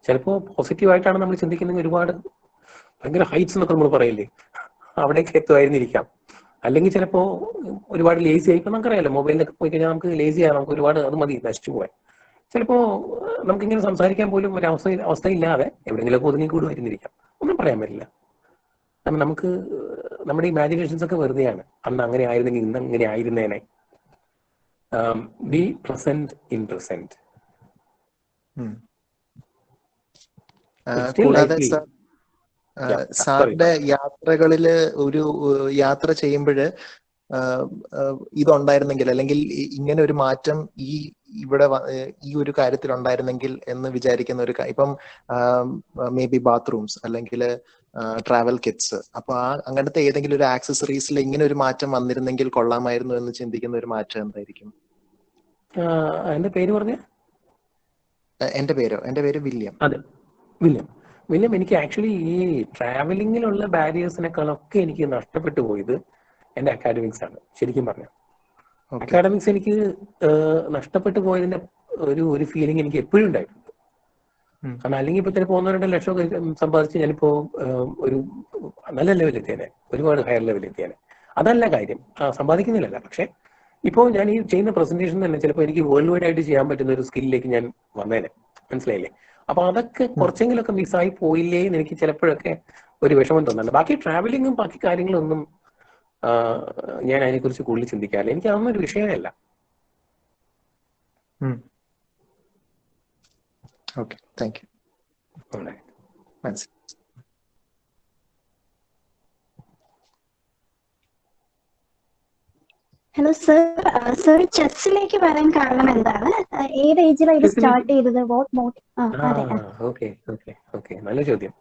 ചിലപ്പോൾ പോസിറ്റീവായിട്ടാണ് നമ്മൾ ചിന്തിക്കുന്നത്. ഒരുപാട് ഭയങ്കര ഹൈറ്റ്സ് എന്നൊക്കെ നമ്മൾ പറയില്ലേ, അവിടേക്ക് എത്തുമായിരുന്നിരിക്കാം. അല്ലെങ്കിൽ ചിലപ്പോൾ ഒരുപാട് ലേസി ആയി. ഇപ്പം നമുക്കറിയാലോ, മൊബൈലിലൊക്കെ പോയി കഴിഞ്ഞാൽ നമുക്ക് ലേസി ആണ്, നമുക്ക് ഒരുപാട് അത് മതി നശിച്ചു പോകാൻ. ചിലപ്പോൾ നമുക്കിങ്ങനെ സംസാരിക്കാൻ പോലും ഒരു അവസ്ഥയില്ലാതെ എവിടെയെങ്കിലുമൊക്കെ ഒതുങ്ങിക്കൂടുമായിരുന്നിരിക്കാം. ഒന്നും പറയാൻ പറ്റില്ല. നമുക്ക് നമ്മുടെ ഇമാജിനേഷൻസ് ഒക്കെ വെറുതെയാണ്. അന്ന് അങ്ങനെ ആയിരുന്നെങ്കിൽ ഇന്ന് അങ്ങനെ ആയിരുന്നേനെ. Be present in present. കൂടാതെ സാറിന്റെ യാത്രകളില് ഒരു യാത്ര ചെയ്യുമ്പോൾ ഇതുണ്ടായിരുന്നെങ്കിൽ അല്ലെങ്കിൽ ഇങ്ങനെ ഒരു മാറ്റം ഇവിടെ ഈ ഒരു കാര്യത്തിൽ ഉണ്ടായിരുന്നെങ്കിൽ എന്ന് വിചാരിക്കുന്ന ഒരു ഇപ്പം മേ ബി ബാത്റൂംസ് അല്ലെങ്കിൽ ട്രാവൽ കിറ്റ്സ്, അപ്പൊ അങ്ങനത്തെ ഏതെങ്കിലും ഒരു ആക്സസറീസിൽ ഇങ്ങനെ ഒരു മാറ്റം വന്നിരുന്നെങ്കിൽ കൊള്ളാമായിരുന്നു എന്ന് ചിന്തിക്കുന്ന ഒരു മാറ്റം എന്തായിരിക്കും? എന്റെ പേര് പറഞ്ഞ? എന്റെ പേര് വില്യം. അതെ, വില്യം. എനിക്ക് ആക്ച്വലി ഈ ട്രാവലിങ്ങിലുള്ള ബാരിയേഴ്സിനെക്കാളൊക്കെ എനിക്ക് നഷ്ടപ്പെട്ടു പോയത് എന്റെ അക്കാഡമിക്സ് ആണ്. ശരിക്കും പറഞ്ഞാൽ അക്കാഡമിക്സ് എനിക്ക് നഷ്ടപ്പെട്ടു പോയതിന്റെ ഒരു ഫീലിംഗ് എനിക്ക് എപ്പോഴും ഉണ്ടായിട്ടുണ്ട്. കാരണം അല്ലെങ്കിൽ ഇപ്പൊ ചിലപ്പോൾ 1-2 ലക്ഷം സമ്പാദിച്ച് ഞാനിപ്പോ ഒരു നല്ല ലെവലെത്തിയേനെ, ഒരുപാട് ഹയർ ലെവലെത്തിയേനെ. അതല്ല കാര്യം, സമ്പാദിക്കുന്നില്ലല്ല. പക്ഷെ ഇപ്പോൾ ഞാൻ ഈ ചെയ്യുന്ന പ്രസന്റേഷൻ തന്നെ ചിലപ്പോൾ എനിക്ക് വേൾഡ് വൈഡ് ആയിട്ട് ചെയ്യാൻ പറ്റുന്ന ഒരു സ്കില്ലിലേക്ക് ഞാൻ വന്നേനെ. മനസ്സിലായില്ലേ? അപ്പൊ അതൊക്കെ കുറച്ചെങ്കിലൊക്കെ മിസ്സായി പോയില്ലേ എന്ന് എനിക്ക് ചിലപ്പോഴൊക്കെ ഒരു വിഷമം തോന്നുന്നുണ്ട്. ബാക്കി ട്രാവലിങ്ങും ബാക്കി കാര്യങ്ങളൊന്നും ഞാൻ അതിനെക്കുറിച്ച് കൂടുതൽ ചിന്തിക്കാറില്ല. എനിക്ക് അതൊന്നും ഒരു വിഷയമല്ല. Okay, thank you. മനസ്സിലായി. ഹലോ സർ, സർ ചെസ്സിലേക്ക് വരാൻ കാരണം എന്താണ്? ഏത് ഏജിലാണ് ഇത് സ്റ്റാർട്ട് ചെയ്തത്? ഓക്കെ ഓക്കെ ഓക്കെ, നല്ല ചോദ്യം.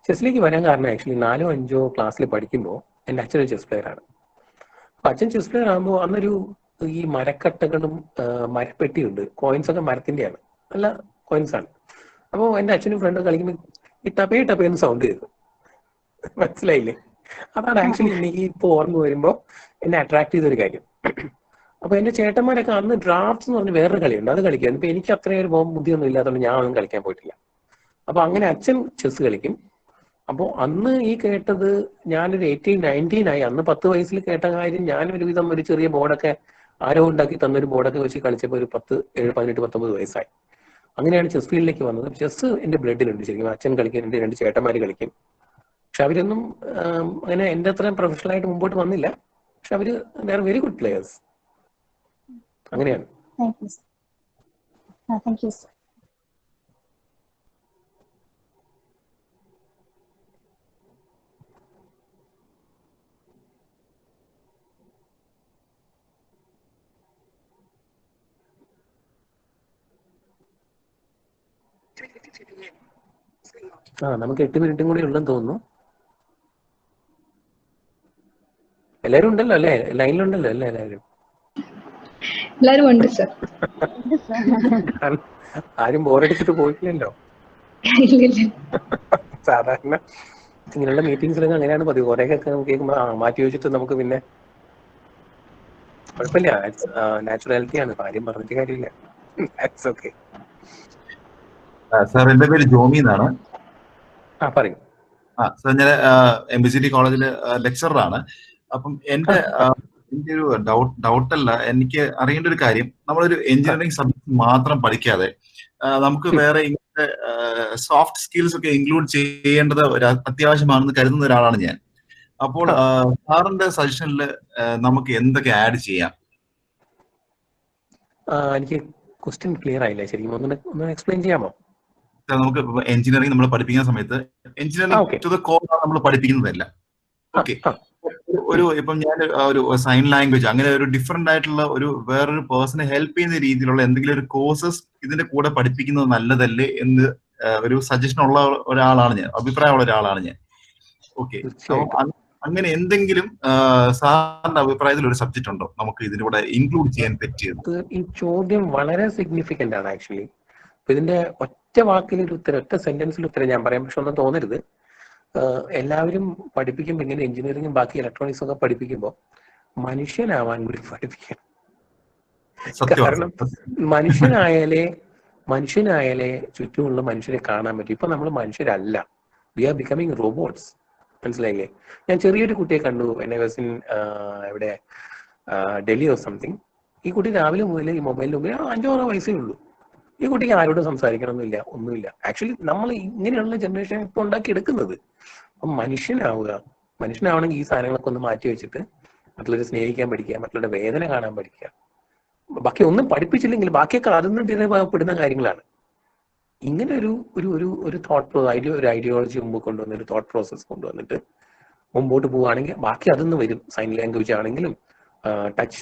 ചെസ്സിലേക്ക് വരാൻ കാരണം ആക്ച്വലി 4ഓ 5ഓ ക്ലാസ്സിൽ പഠിക്കുമ്പോൾ എൻ്റെ അച്ഛനൊരു ചെസ് പ്ലെയർ ആണ്. അപ്പൊ അച്ഛൻ ചെസ് പ്ലെയർ ആകുമ്പോൾ അന്നൊരു ഈ മരക്കട്ടകളും മരപ്പെട്ടിയുണ്ട്, കോയിൻസ് ഒക്കെ മരത്തിന്റെയാണ്, നല്ല കോയിൻസ് ആണ്. അപ്പോൾ എൻ്റെ അച്ഛനും ഫ്രണ്ടും കളിക്കുമ്പോൾ ഈ ടപ്പേ ടപ്പേന്ന് സൗണ്ട് ചെയ്തു. മനസ്സിലായില്ലേ? അതാണ് ആക്ച്വലി എനിക്ക് ഇപ്പോൾ ഓർമ്മ വരുമ്പോൾ എന്നെ അട്രാക്ട് ചെയ്തൊരു കാര്യം. അപ്പൊ എന്റെ ചേട്ടന്മാരൊക്കെ അന്ന് ഡ്രാഫ്റ്റ്സ് എന്ന് പറഞ്ഞ വേറൊരു കളിയുണ്ട്, അത് കളിക്കാൻ. ഇപ്പൊ എനിക്ക് അത്രയും ഒരു ബുദ്ധിയൊന്നും ഇല്ലാത്തതുകൊണ്ട് ഞാൻ ഒന്നും കളിക്കാൻ പോയിട്ടില്ല. അപ്പൊ അങ്ങനെ അച്ഛൻ ചെസ് കളിക്കും. അപ്പോൾ അന്ന് ഈ കേട്ടത് ഞാനൊരു 18, 19 ആയി. അന്ന് 10 വയസ്സിൽ കേട്ട കാര്യം ഞാൻ ഒരുവിധം ഒരു ചെറിയ ബോർഡൊക്കെ ആരോ ഉണ്ടാക്കി തന്നൊരു ബോർഡൊക്കെ വെച്ച് കളിച്ചപ്പോൾ ഒരു 10, 18, 19 വയസ്സായി. അങ്ങനെയാണ് ചെസ് ഫീൽഡിലേക്ക് വന്നത്. ചെസ് എന്റെ ബ്ലഡിലുണ്ട് ശരിക്കും. അച്ഛൻ കളിക്കും, എന്റെ 2 ചേട്ടന്മാര് കളിക്കും. പക്ഷെ അവരൊന്നും അങ്ങനെ എന്റെ അത്രയും പ്രൊഫഷണൽ ആയിട്ട് മുമ്പോട്ട് വന്നില്ല. പക്ഷെ അവര് they are very good players. അങ്ങനെയാണ്. Thank you sir. നമുക്ക് 8 മിനിറ്റും കൂടി ഉണ്ടെന്ന് തോന്നുന്നു. എല്ലാരും ഉണ്ടല്ലോ അല്ലേ? ലൈനിലുണ്ടല്ലോ അല്ലേ എല്ലാവരും? എല്ലാരും ഉണ്ട് സർ. ആരും ബോറടിച്ചിട്ട് പോയിട്ടില്ലല്ലോ. സാധാരണ ഇങ്ങനെയുള്ള മീറ്റിംഗ്സിലൊക്കെ അങ്ങനെയാണ് പതിവ്. കുറേയൊക്കെ കേൾക്കുമ്പോൾ മാറ്റി വെച്ചിട്ട് നമുക്ക് പിന്നെ കുഴപ്പമില്ല, നാച്ചുറാലിറ്റിയാണ്, കാര്യം പറഞ്ഞിട്ട് കാര്യമില്ല. ഓക്കെ സാർ, എന്റെ പേര് ജോമി എന്നാണ്. പറയും. സാർ, ഞാൻ MBCT കോളേജിലെ ലെക്ചറാണ്. അപ്പം എന്റെ ഒരു ഡൗട്ടല്ല, എനിക്ക് അറിയേണ്ട ഒരു കാര്യം, നമ്മളൊരു എഞ്ചിനീയറിംഗ് സബ്ജക്ട് മാത്രം പഠിക്കാതെ നമുക്ക് വേറെ ഇങ്ങനത്തെ സോഫ്റ്റ് സ്കിൽസ് ഒക്കെ ഇൻക്ലൂഡ് ചെയ്യേണ്ടത് ഒരു അത്യാവശ്യമാണെന്ന് കരുതുന്ന ഒരാളാണ് ഞാൻ. അപ്പോൾ സാറിന്റെ സജഷനിൽ നമുക്ക് എന്തൊക്കെ ആഡ് ചെയ്യാം? എനിക്ക് ക്വസ്റ്റ്യൻ ക്ലിയർ ആയില്ല ശരിക്കും, ഒന്ന് എക്സ്പ്ലെയിൻ ചെയ്യാമോ? നമുക്ക് എഞ്ചിനീയറിംഗ് നമ്മൾ പഠിപ്പിക്കുന്ന സമയത്ത് എഞ്ചിനീയറിംഗ് ടു ദ കോർ നമ്മൾ പഠിപ്പിക്കുന്നതല്ല. ഓക്കെ, ഇപ്പം ഞാൻ ഒരു സൈൻ ലാംഗ്വേജ് അങ്ങനെ ഒരു ഡിഫറെന്റ് ആയിട്ടുള്ള ഒരു വേറൊരു പേഴ്സണെ ഹെൽപ്പ് ചെയ്യുന്ന രീതിയിലുള്ള എന്തെങ്കിലും ഒരു കോഴ്സസ് ഇതിന്റെ കൂടെ പഠിപ്പിക്കുന്നത് നല്ലതല്ലേ എന്ന് ഒരു സജഷൻ ഉള്ള ഒരാളാണ് ഞാൻ, അഭിപ്രായമുള്ള ഒരാളാണ് ഞാൻ. ഓക്കെ, അങ്ങനെ എന്തെങ്കിലും സാറിന്റെ അഭിപ്രായത്തിൽ ഒരു സബ്ജക്ട് ഉണ്ടോ നമുക്ക് ഇതിന്റെ കൂടെ ഇൻക്ലൂഡ് ചെയ്യാൻ പറ്റിയത്? ഈ ചോദ്യം വളരെ സിഗ്നിഫിക്കന്റ് ആണ് ആക്ച്വലി. ഇതിന്റെ ഒറ്റ വാക്കിൽ ഒരു ഉത്തരം, ഒറ്റ സെന്റൻസിൽ ഉത്തരം ഞാൻ പറയാം. പക്ഷെ ഒന്നും തോന്നരുത്, എല്ലാവരും പഠിപ്പിക്കുമ്പോൾ ഇങ്ങനെ എഞ്ചിനീയറിംഗും ബാക്കി ഇലക്ട്രോണിക്സും ഒക്കെ പഠിപ്പിക്കുമ്പോൾ മനുഷ്യനാവാൻ കൂടി പഠിപ്പിക്കണം. കാരണം മനുഷ്യനായാലേ ചുറ്റുമുള്ള മനുഷ്യരെ കാണാൻ പറ്റും. ഇപ്പൊ നമ്മൾ മനുഷ്യരല്ല, വി ആർ ബിക്കമിങ് റോബോട്ട്സ്. മനസ്സിലായില്ലേ? ഞാൻ ചെറിയൊരു കുട്ടിയെ കണ്ടു, എന്നെ വാസിൻ എവിടെ ഡൽഹി ഓർ സംതിങ്. ഈ കുട്ടി രാവിലെ മുതൽ ഈ മൊബൈലിന് മുമ്പിൽ 5-6 വയസ്സേ ഉള്ളൂ. ഈ കുട്ടിക്ക് ആരോടും സംസാരിക്കണമെന്നില്ല, ഒന്നുമില്ല. ആക്ച്വലി നമ്മൾ ഇങ്ങനെയുള്ള ജനറേഷൻ ഇപ്പൊ ഉണ്ടാക്കി എടുക്കുന്നത്. അപ്പം മനുഷ്യനാവണമെങ്കിൽ ഈ സാധനങ്ങളൊക്കെ ഒന്ന് മാറ്റി വെച്ചിട്ട് മറ്റുള്ളവരെ സ്നേഹിക്കാൻ പഠിക്കുക, മറ്റുള്ളവരുടെ വേദന കാണാൻ പഠിക്കുക. ബാക്കി ഒന്നും പഠിപ്പിച്ചില്ലെങ്കിൽ ബാക്കിയൊക്കെ അതിന് പെടുന്ന കാര്യങ്ങളാണ്. ഇങ്ങനെ ഒരു തോട്ട് ഒരു ഐഡിയോളജി മുമ്പ് കൊണ്ടുവന്ന്, ഒരു തോട്ട് പ്രോസസ് കൊണ്ടുവന്നിട്ട് മുമ്പോട്ട് പോവുകയാണെങ്കിൽ ബാക്കി അതൊന്ന് വരും. സൈൻ ലാംഗ്വേജ് ആണെങ്കിലും ടച്ച്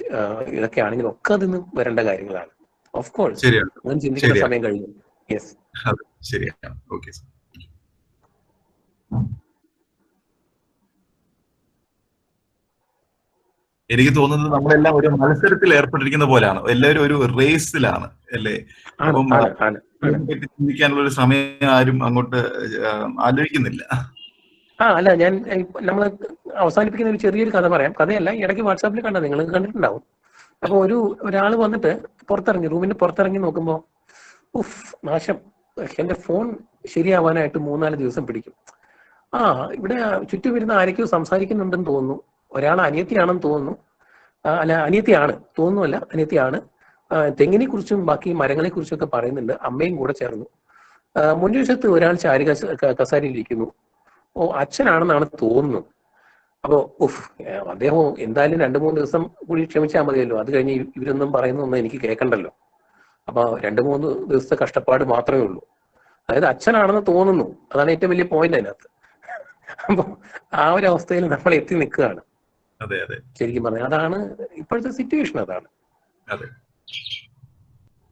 ഇതൊക്കെ ആണെങ്കിലും ഒക്കെ അതിന്ന് വരേണ്ട കാര്യങ്ങളാണ്. ഓഫ് കോഴ്സ് അങ്ങനെ ചിന്തിക്കുന്ന സമയം കഴിഞ്ഞു. യെസ്, ശരിയാണ്. Okay sir. എനിക്ക് തോന്നുന്നത് നമ്മളെല്ലാം ഒരു മത്സരത്തിൽ ഏർപ്പെട്ടിരിക്കുന്ന പോലെയാണ്, എല്ലാവരും ഒരു റേസിലാണ് അല്ലേ? അപ്പം ചിന്തിക്കാനുള്ള ഒരു സമയം ആരും അങ്ങോട്ട് ആലോചിക്കുന്നില്ല. അല്ല, ഞാൻ നമ്മൾ അവസാനിപ്പിക്കുന്ന ഒരു ചെറിയൊരു കഥ പറയാം. കഥയല്ല, ഇടയ്ക്ക് വാട്സാപ്പിൽ കണ്ടത്, നിങ്ങൾ കണ്ടിട്ടുണ്ടാവും. അപ്പൊ ഒരാൾ വന്നിട്ട് റൂമിന്റെ പുറത്തിറങ്ങി നോക്കുമ്പോ നാശം, എന്റെ ഫോൺ ശരിയാവാനായിട്ട് 3-4 ദിവസം പിടിക്കും. ഇവിടെ ചുറ്റും വരുന്ന ആരൊക്കെയോ സംസാരിക്കുന്നുണ്ടെന്ന് തോന്നുന്നു. ഒരാൾ അനിയത്തിയാണെന്ന് തോന്നുന്നു. അല്ല, അനിയത്തിയാണ് തോന്നുന്നു, അനിയത്തിയാണ്. തെങ്ങിനെ കുറിച്ചും ബാക്കി മരങ്ങളെ കുറിച്ചും ഒക്കെ പറയുന്നുണ്ട്. അമ്മയും കൂടെ ചേർന്നു. മുൻവശത്ത് ഒരാൾ ചാരി കസാരയിലിരിക്കുന്നു. അച്ഛനാണെന്നാണ് തോന്നുന്നു. അപ്പോ അദ്ദേഹം എന്തായാലും 2-3 ദിവസം കൂടി ക്ഷമിച്ചാൽ മതിയല്ലോ, അത് കഴിഞ്ഞ് ഇവരൊന്നും പറയുന്നൊന്നും എനിക്ക് കേൾക്കണ്ടല്ലോ. അപ്പൊ 2-3 ദിവസത്തെ കഷ്ടപ്പാട് മാത്രമേ ഉള്ളൂ. അതായത് അച്ഛനാണെന്ന് തോന്നുന്നു. അതാണ് ഏറ്റവും വലിയ പോയിന്റ് അതിനകത്ത്. അപ്പൊ ആ ഒരു അവസ്ഥയിൽ നമ്മൾ എത്തി നിൽക്കുകയാണ്. അതെ അതെ, ശരിക്കും പറഞ്ഞാൽ അതാണ് ഇപ്പോഴത്തെ സിറ്റുവേഷൻ. അതാണ്. അതെ,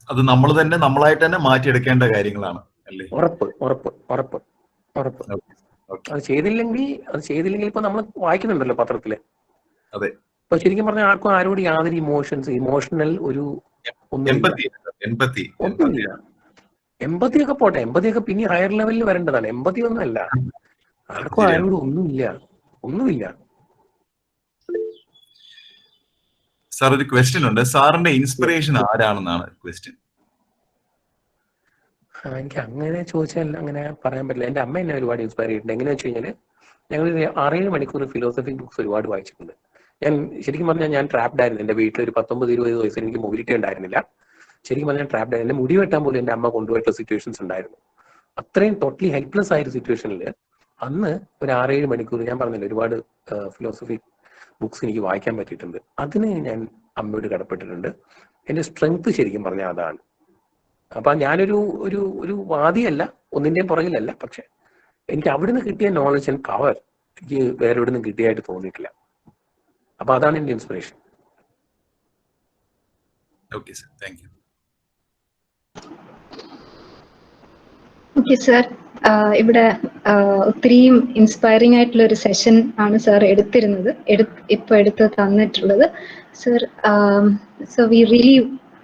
അത് നമ്മൾ തന്നെ നമ്മളായിട്ട് തന്നെ മാറ്റിയെടുക്കേണ്ട കാര്യങ്ങളാണ് അല്ലേ? ഉറപ്പ് ഉറപ്പ് ഉറപ്പ് ഉറപ്പ്. അത് ചെയ്തില്ലെങ്കിൽ ഇപ്പൊ നമ്മൾ വായിക്കുന്നുണ്ടല്ലോ പത്രത്തില്. അതെ, ഇപ്പൊ ശരിക്കും പറഞ്ഞാൽ ആർക്കും ആരോട് യാതൊരു ഇമോഷണൽ ഒരു ഒന്നുമില്ല. എമ്പതി ഒക്കെ പോട്ടെ, എമ്പതിയൊക്കെ പിന്നെ ഹയർ ലെവലിൽ വരേണ്ടതാണ്. എമ്പതി ഒന്നും അല്ല. ആർക്കും ആരോടും ഒന്നുമില്ല. സാർ, ഒരു ക്വസ്റ്റ്യൻ ഉണ്ട്. സാറിന്റെ ഇൻസ്പിറേഷൻ ആരാണെന്നാണ് ക്വസ്റ്റ്യൻ. എനിക്ക് അങ്ങനെ ചോദിച്ചാൽ അങ്ങനെ പറയാൻ പറ്റില്ല. എന്റെ അമ്മ എന്നെ ഒരുപാട് ഇൻസ്പയർ ചെയ്തിട്ടുണ്ട്. എങ്ങനെയാ വെച്ച് കഴിഞ്ഞാൽ ഞങ്ങൾ 6-7 മണിക്കൂർ ഫിലോസഫി ബുക്സ് ഒരുപാട് വായിച്ചിട്ടുണ്ട്. ഞാൻ ശരിക്കും പറഞ്ഞാൽ ഞാൻ ട്രാപ്ഡ് ആയിരുന്നു. എന്റെ വീട്ടിൽ ഒരു 19-20 വയസ്സിൽ എനിക്ക് മൊബിലിറ്റി ഉണ്ടായിരുന്നില്ല. ശരിക്കും പറഞ്ഞാൽ ട്രാപ്ഡ് ആയിരുന്നു. എന്നെ മുടി വെട്ടാൻ പോലും എന്റെ അമ്മ കൊണ്ടുപോയിട്ടുള്ള സിറ്റുവേഷൻസ് ഉണ്ടായിരുന്നു. അത്രയും ടോട്ടലി ഹെൽപ്ലെസ് ആയ ഒരു സിറ്റുവേഷനിൽ അന്ന് ഒരു 6-7 മണിക്കൂർ ഞാൻ പറഞ്ഞില്ല ഒരുപാട് ഫിലോസഫി ബുക്സ് എനിക്ക് വായിക്കാൻ പറ്റിയിട്ടുണ്ട്. അതിന് ഞാൻ അമ്മയോട് കടപ്പെട്ടിട്ടുണ്ട്. എന്റെ സ്ട്രെങ്ത് ശരിക്കും പറഞ്ഞാൽ അതാണ്. അപ്പൊ ഞാനൊരു ഒരു ഒരു വാദിയല്ല, ഒന്നിന്റെയും പുറകിലല്ല. പക്ഷെ എനിക്ക് അവിടുന്ന് കിട്ടിയ നോളജ് ആൻഡ് പവർ എനിക്ക് വേറെ എവിടെ നിന്നും കിട്ടിയായിട്ട് തോന്നിയിട്ടില്ല. അപ്പൊ അതാണ് എന്റെ inspiration. Okay sir, thank U. Okay sir, ഇവിടെ ഒത്തിരിയും ഇൻസ്പയറിംഗ് ആയിട്ടുള്ള ഒരു സെഷൻ ആണ് സാർ ഇപ്പൊ എടുത്ത് തന്നിട്ടുള്ളത്. Sir, so we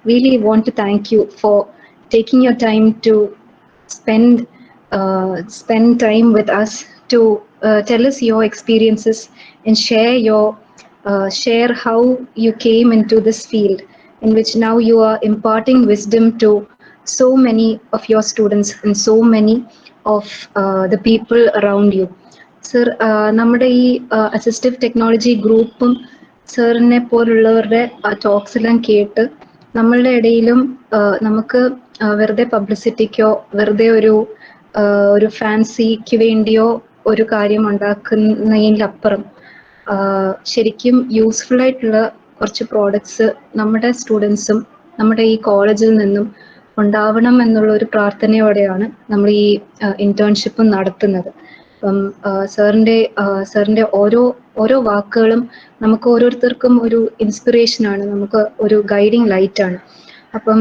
really want to thank you for taking your time to spend time with us to tell us your experiences and share how you came into this field in which now you are imparting wisdom to so many of your students and so many of the people around you. Sir, നമ്മുടെ ഈ അസിസ്റ്റീവ് ടെക്നോളജി ഗ്രൂപ്പും സാറിനെ പോലുള്ളവരുടെ ടോക്സ് എല്ലാം കേട്ട് നമ്മളുടെ ഇടയിലും നമുക്ക് വെറുതെ പബ്ലിസിറ്റിക്കോ വെറുതെ ഒരു ഫാൻസിക്ക് വേണ്ടിയോ ഒരു കാര്യം ഉണ്ടാക്കുന്നതിലപ്പുറം ശരിക്കും യൂസ്ഫുൾ ആയിട്ടുള്ള കുറച്ച് പ്രോഡക്ട്സ് നമ്മുടെ സ്റ്റുഡൻസും നമ്മുടെ ഈ കോളേജിൽ നിന്നും ഉണ്ടാവണം എന്നുള്ള ഒരു പ്രാർത്ഥനയോടെയാണ് നമ്മൾ ഈ ഇന്റേൺഷിപ്പും നടത്തുന്നത്. അപ്പം സാറിന്റെ ഓരോ വാക്കുകളും നമുക്ക് ഓരോരുത്തർക്കും ഒരു ഇൻസ്പിറേഷനാണ്, നമുക്ക് ഒരു ഗൈഡിങ് ലൈറ്റാണ്. അപ്പം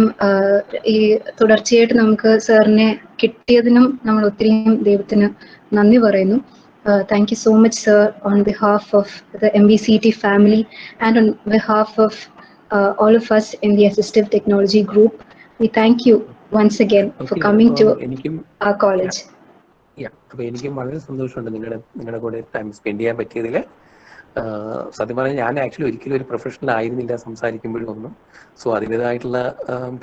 ഈ തുടർച്ചയായിട്ട് നമുക്ക് സാറിനെ കിട്ടിയതിനും നമ്മൾ ഒത്തിരിയും ദൈവത്തിന് നന്ദി പറയുന്നു. Thank you so much, sir, on behalf of the MVCT family and on behalf of all of us in the Assistive Technology Group. We thank you once again for coming to our college. അപ്പൊ എനിക്കും വളരെ സന്തോഷമുണ്ട് നിങ്ങളുടെ കൂടെ ടൈം സ്പെൻഡ് ചെയ്യാൻ പറ്റിയതിൽ. സത്യം പറഞ്ഞാൽ ഞാൻ ആക്ച്വലി ഒരിക്കലും ഒരു പ്രൊഫഷണൽ ആയിരുന്നില്ല സംസാരിക്കുമ്പോഴൊന്നും. സോ അതിൻ്റെതായിട്ടുള്ള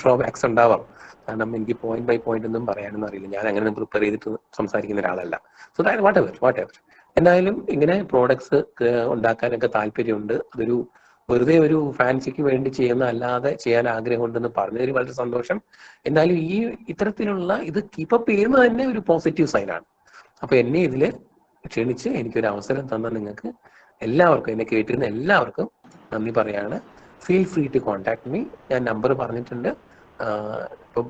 ഡ്രോബാക്സ് ഉണ്ടാവാം. കാരണം എനിക്ക് പോയിന്റ് ബൈ പോയിന്റ് ഒന്നും പറയാനൊന്നും അറിയില്ല. ഞാൻ അങ്ങനെ പ്രിപ്പയർ ചെയ്തിട്ട് സംസാരിക്കുന്ന ഒരാളല്ല. സോ ദാറ്റ് വാട്ട് എവർ എന്തായാലും ഇങ്ങനെ പ്രോഡക്ട്സ് ഉണ്ടാക്കാനൊക്കെ താല്പര്യമുണ്ട്. അതൊരു വെറുതെ ഒരു ഫാൻസിക്ക് വേണ്ടി ചെയ്യുന്ന അല്ലാതെ ചെയ്യാൻ ആഗ്രഹമുണ്ടെന്ന് പറഞ്ഞതിൽ വളരെ സന്തോഷം. എന്തായാലും ഈ ഇത്തരത്തിലുള്ള ഇത് കീപ്പപ്പ് ചെയ്യുന്നത് തന്നെ ഒരു പോസിറ്റീവ് സൈനാണ്. അപ്പൊ എന്നെ ഇതിൽ ക്ഷണിച്ച് എനിക്കൊരു അവസരം തന്ന നിങ്ങൾക്ക് എല്ലാവർക്കും, എന്നെ കേട്ടിരുന്ന എല്ലാവർക്കും നന്ദി പറയാണ്. Feel free to contact me. ഞാൻ നമ്പർ പറഞ്ഞിട്ടുണ്ട്. ഇപ്പം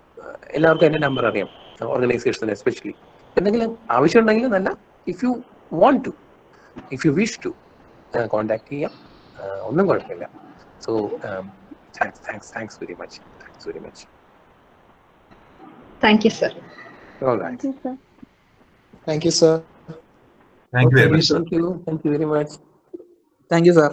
എല്ലാവർക്കും എൻ്റെ നമ്പർ അറിയാം, ഓർഗനൈസേഷന് എസ്പെഷ്യലി. എന്തെങ്കിലും ആവശ്യം ഉണ്ടെങ്കിൽ നല്ല if you want to, if you wish to contact ചെയ്യാം. ഒന്നും കുഴപ്പമില്ല. So thanks very much. Thank you, sir. All right. Thank you, sir. Thank you, sir. Thank you very much. Thank you very much. Thank you, sir.